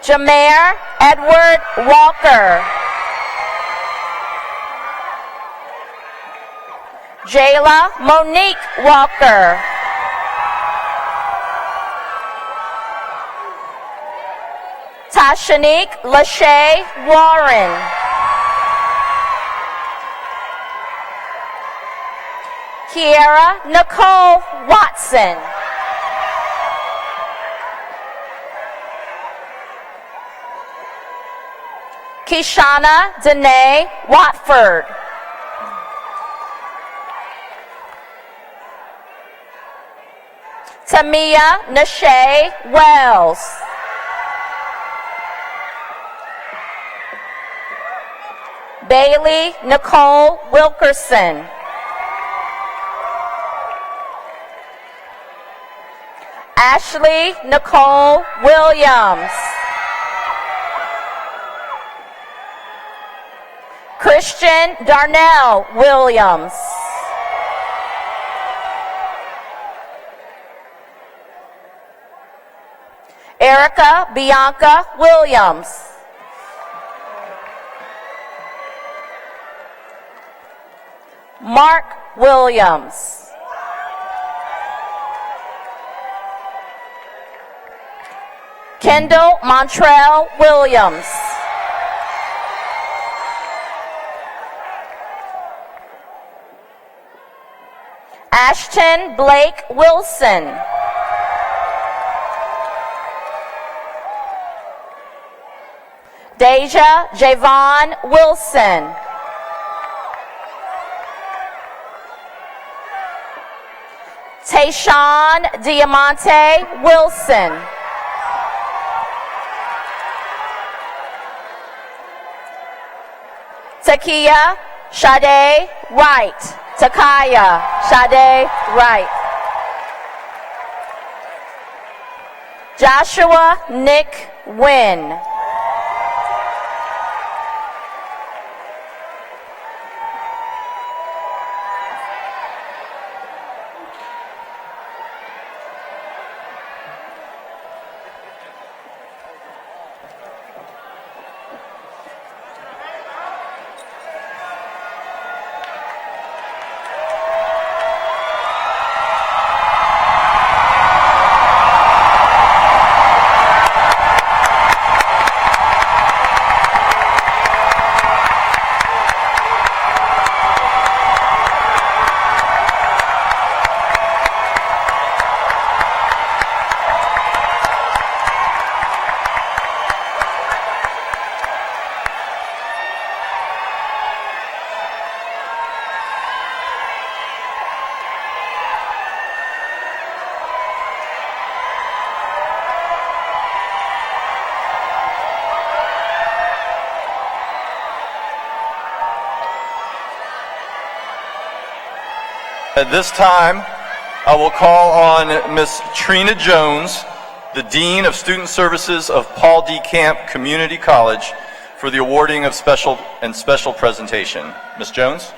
Jameer Edward Walker. Jayla Monique Walker. Tashanique Lachey Warren. Kiera Nicole Watson. Kishana Danae Watford. Tamia Nashay Wells. Bailey Nicole Wilkerson. Ashley Nicole Williams. Christian Darnell Williams. Erica Bianca Williams. Mark Williams. Kendall Montrell Williams. Ashton Blake Wilson. Deja Javon Wilson. Tayshawn Diamante Wilson. Takia Sade Wright. Takaya Sade Wright. Joshua Nick Wynn. At this time, I will call on Ms. Trina Jones, the Dean of Student Services of Paul D. Camp Community College, for the awarding of special presentation. Ms. Jones?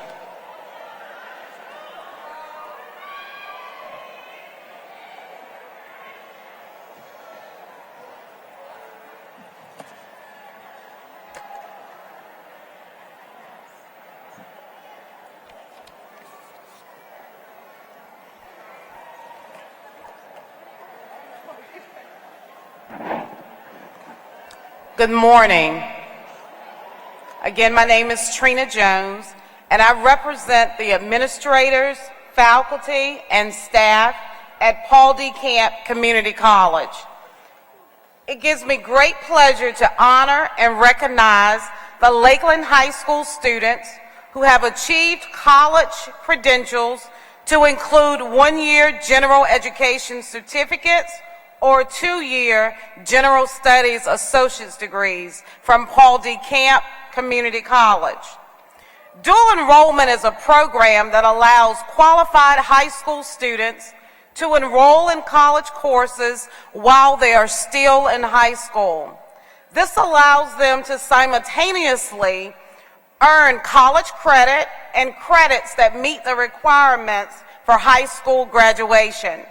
Good morning. Again, my name is Trina Jones, and I represent the administrators, faculty, and staff at Paul D. Camp Community College. It gives me great pleasure to honor and recognize the Lakeland High School students who have achieved college credentials to include one-year general education certificates or two-year General Studies Associate's degrees from Paul D. Camp Community College. Dual enrollment is a program that allows qualified high school students to enroll in college courses while they are still in high school. This allows them to simultaneously earn college credit and credits that meet the requirements for high school graduation.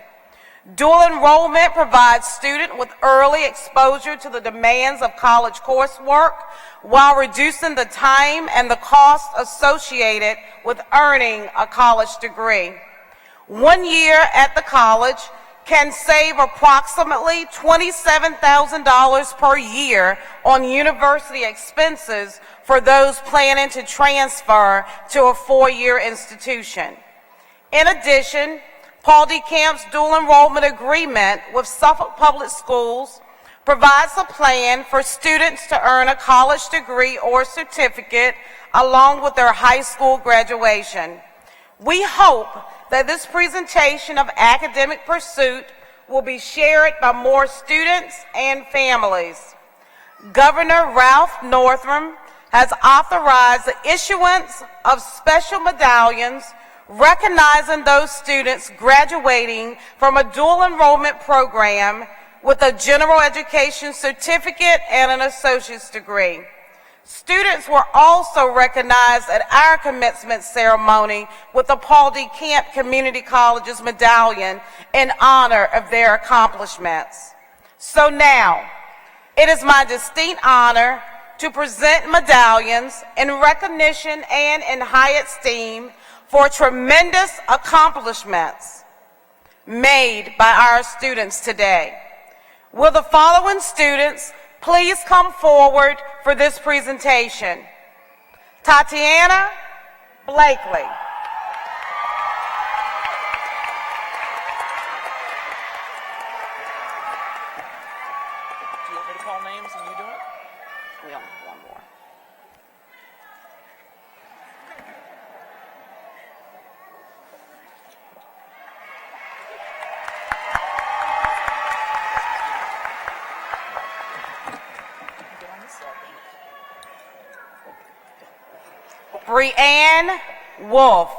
Dual enrollment provides students with early exposure to the demands of college coursework while reducing the time and the cost associated with earning a college degree. 1 year at the college can save approximately $27,000 per year on university expenses for those planning to transfer to a four-year institution. In addition, Paul D. Camp's dual enrollment agreement with Suffolk Public Schools provides a plan for students to earn a college degree or certificate along with their high school graduation. We hope that this presentation of academic pursuit will be shared by more students and families. Governor Ralph Northam has authorized the issuance of special medallions recognizing those students graduating from a dual enrollment program with a general education certificate and an associate's degree. Students were also recognized at our commencement ceremony with the Paul D. Camp Community College's medallion in honor of their accomplishments. So now, it is my distinct honor to present medallions in recognition and in high esteem for tremendous accomplishments made by our students today. Will the following students please come forward for this presentation? Tatiana Blakely. Do you want me to call names and you do it? Yeah, one more. Brianne Wolf.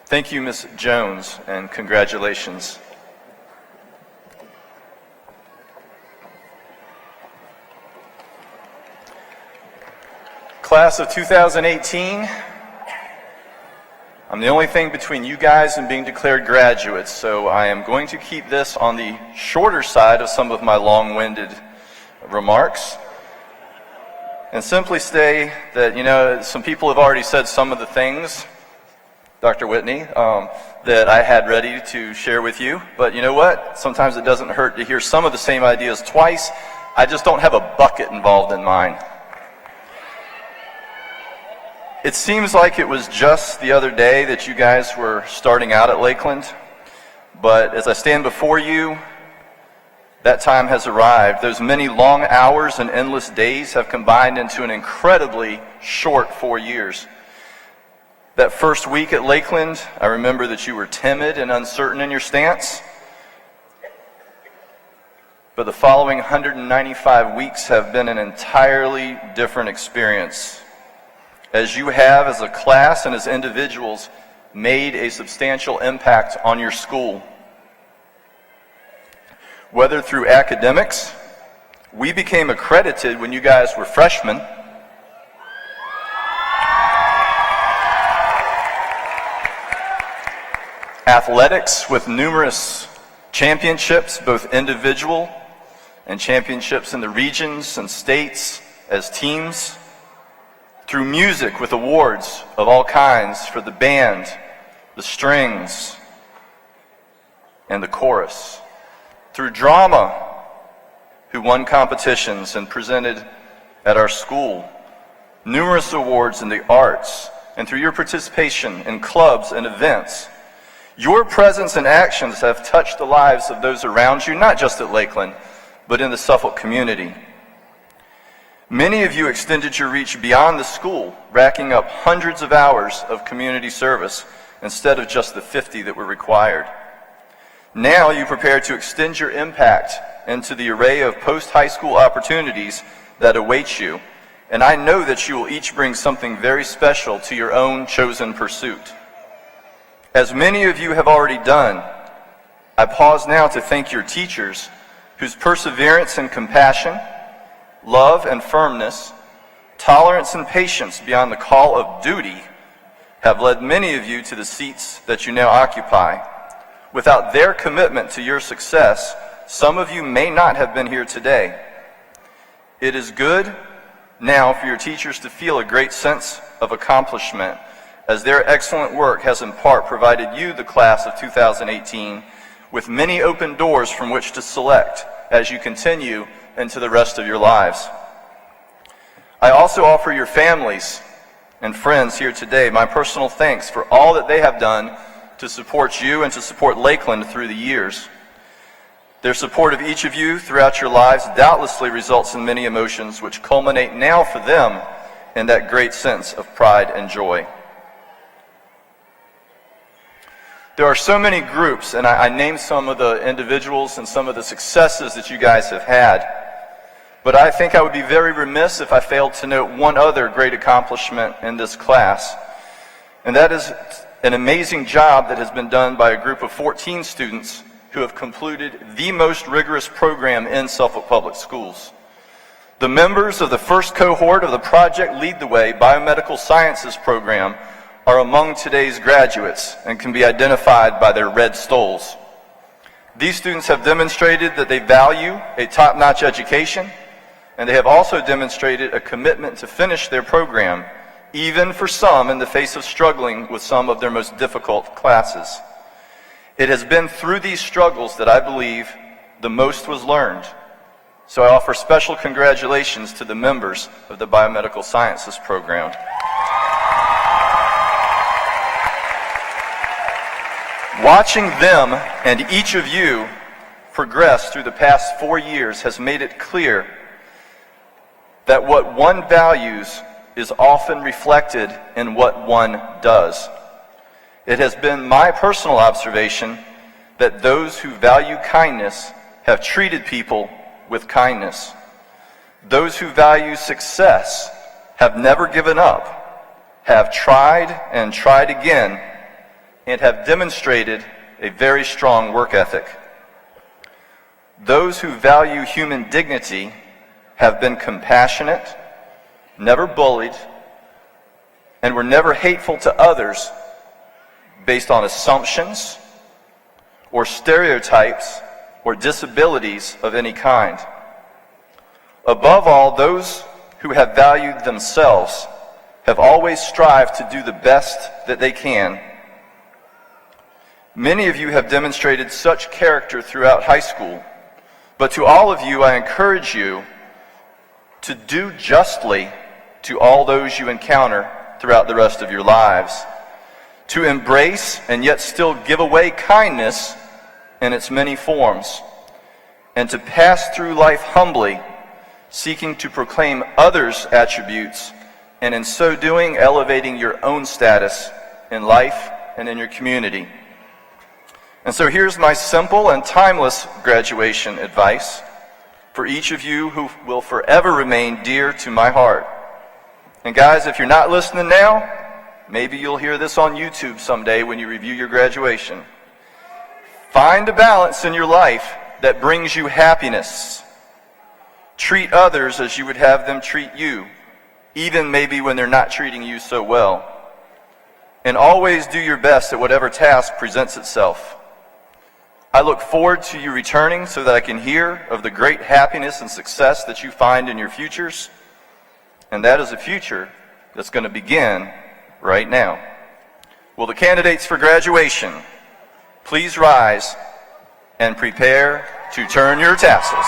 Thank you, Ms. Jones, and congratulations. Class of 2018, I'm the only thing between you guys and being declared graduates, so I am going to keep this on the shorter side of some of my long-winded remarks. And simply say that, you know, some people have already said some of the things, Dr. Whitney, that I had ready to share with you. But you know what? Sometimes it doesn't hurt to hear some of the same ideas twice. I just don't have a bucket involved in mine. It seems like it was just the other day that you guys were starting out at Lakeland. But as I stand before you, that time has arrived. Those many long hours and endless days have combined into an incredibly short 4 years. That first week at Lakeland, I remember that you were timid and uncertain in your stance. But the following 195 weeks have been an entirely different experience, as you have, as a class and as individuals, made a substantial impact on your school. Whether through academics, we became accredited when you guys were freshmen. Athletics with numerous championships, both individual and championships in the regions and states as teams. Through music with awards of all kinds for the band, the strings, and the chorus. Through drama, who won competitions and presented at our school. Numerous awards in the arts, and through your participation in clubs and events. Your presence and actions have touched the lives of those around you, not just at Lakeland, but in the Suffolk community. Many of you extended your reach beyond the school, racking up hundreds of hours of community service instead of just the 50 that were required. Now you prepare to extend your impact into the array of post-high school opportunities that await you, and I know that you will each bring something very special to your own chosen pursuit. As many of you have already done, I pause now to thank your teachers, whose perseverance and compassion, love and firmness, tolerance and patience beyond the call of duty have led many of you to the seats that you now occupy. Without their commitment to your success, some of you may not have been here today. It is good now for your teachers to feel a great sense of accomplishment, as their excellent work has in part provided you, the class of 2018, with many open doors from which to select as you continue into the rest of your lives. I also offer your families and friends here today my personal thanks for all that they have done to support you and to support Lakeland through the years. Their support of each of you throughout your lives doubtlessly results in many emotions which culminate now for them in that great sense of pride and joy. There are so many groups, and I named some of the individuals and some of the successes that you guys have had, but I think I would be very remiss if I failed to note one other great accomplishment in this class, and that is an amazing job that has been done by a group of 14 students who have concluded the most rigorous program in Suffolk Public Schools. The members of the first cohort of the Project Lead the Way Biomedical Sciences program are among today's graduates and can be identified by their red stoles. These students have demonstrated that they value a top-notch education, and they have also demonstrated a commitment to finish their program, even for some in the face of struggling with some of their most difficult classes. It has been through these struggles that I believe the most was learned. So I offer special congratulations to the members of the Biomedical Sciences program. Watching them and each of you progress through the past 4 years has made it clear that what one values is often reflected in what one does. It has been my personal observation that those who value kindness have treated people with kindness. Those who value success have never given up, have tried and tried again, and have demonstrated a very strong work ethic. Those who value human dignity have been compassionate, never bullied, and were never hateful to others based on assumptions or stereotypes or disabilities of any kind. Above all, those who have valued themselves have always strived to do the best that they can. Many of you have demonstrated such character throughout high school, but to all of you, I encourage you to do justly to all those you encounter throughout the rest of your lives, to embrace and yet still give away kindness in its many forms, and to pass through life humbly, seeking to proclaim others' attributes, and in so doing, elevating your own status in life and in your community. And so here's my simple and timeless graduation advice for each of you who will forever remain dear to my heart. And guys, if you're not listening now, maybe you'll hear this on YouTube someday when you review your graduation. Find a balance in your life that brings you happiness. Treat others as you would have them treat you, even maybe when they're not treating you so well. And always do your best at whatever task presents itself. I look forward to you returning so that I can hear of the great happiness and success that you find in your futures. And that is a future that's going to begin right now. Will the candidates for graduation please rise and prepare to turn your tassels.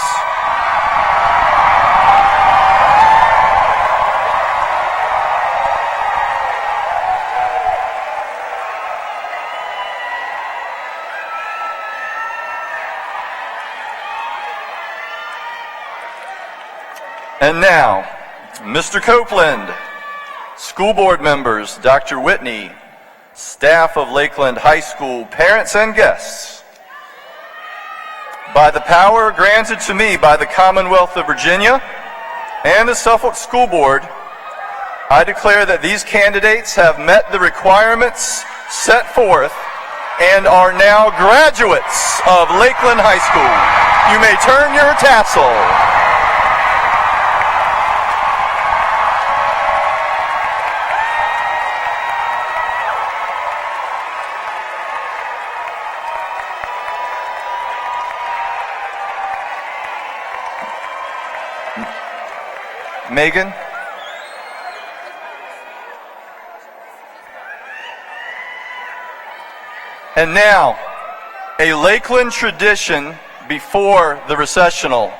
And now, Mr. Copeland, school board members, Dr. Whitney, staff of Lakeland High School, parents and guests. By the power granted to me by the Commonwealth of Virginia and the Suffolk School Board, I declare that these candidates have met the requirements set forth and are now graduates of Lakeland High School. You may turn your tassel. Megan? And now, a Lakeland tradition before the recessional.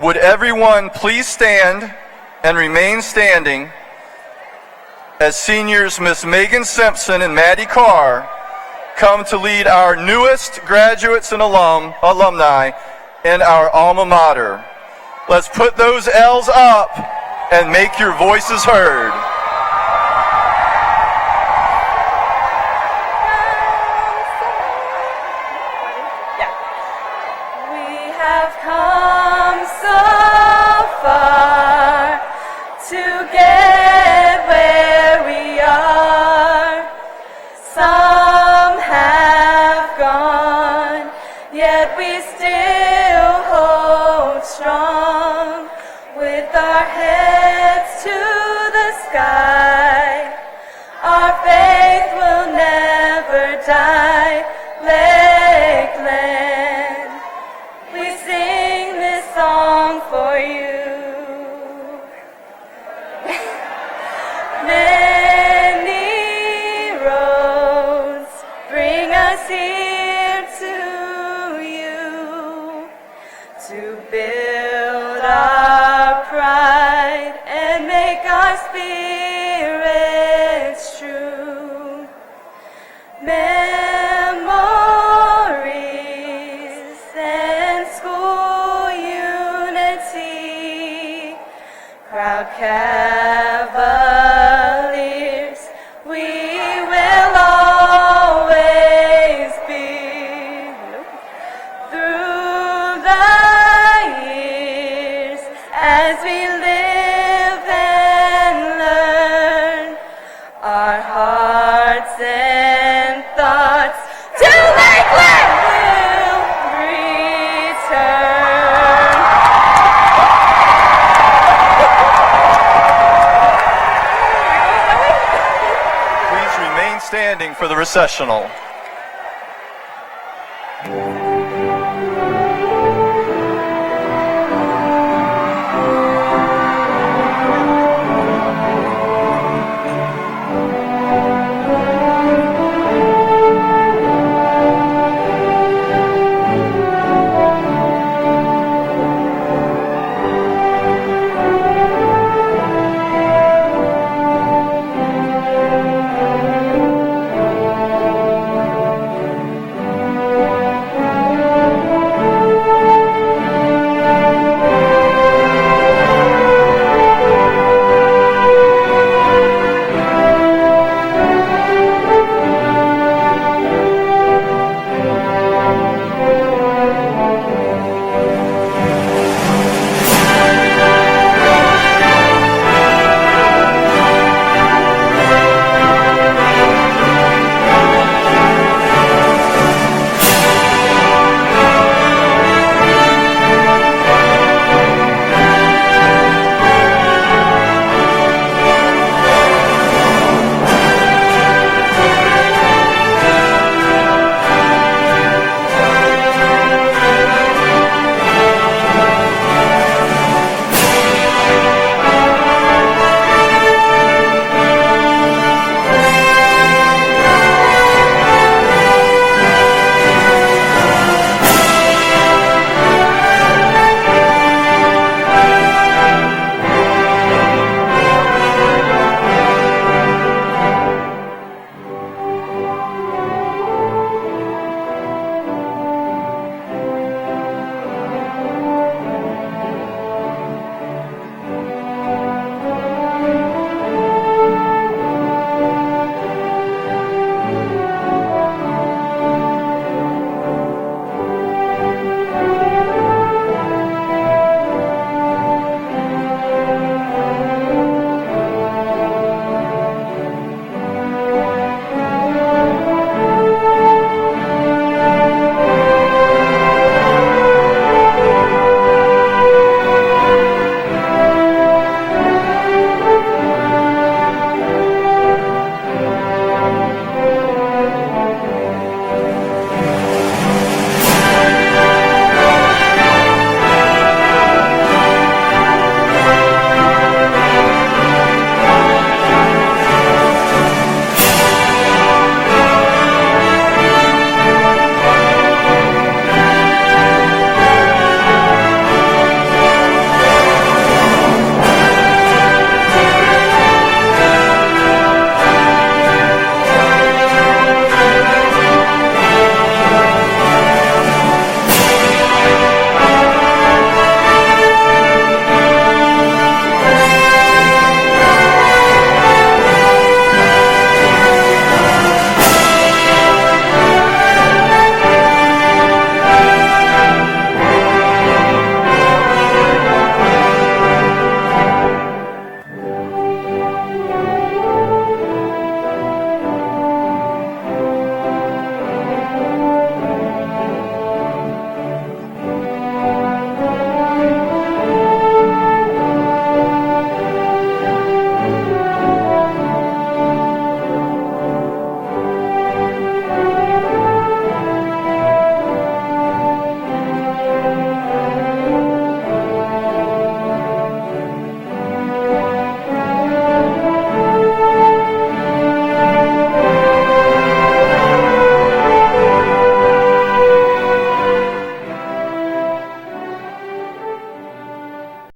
Would everyone please stand and remain standing as seniors Miss Megan Simpson and Maddie Carr come to lead our newest graduates and alumni in our alma mater. Let's put those L's up and make your voices heard. We have come so far to get where we are. Some have gone, yet we still hold strong with our heads to the sky. Our faith will never die. Lakeland, we sing this song for you. Many roads bring us here to you, to build our pride and make our spirits true. Memories and school unity, proud cavaliers, we will always be. Through the years, as we live and learn, our hearts and thoughts to Lakeland will return. Please remain standing for the recessional.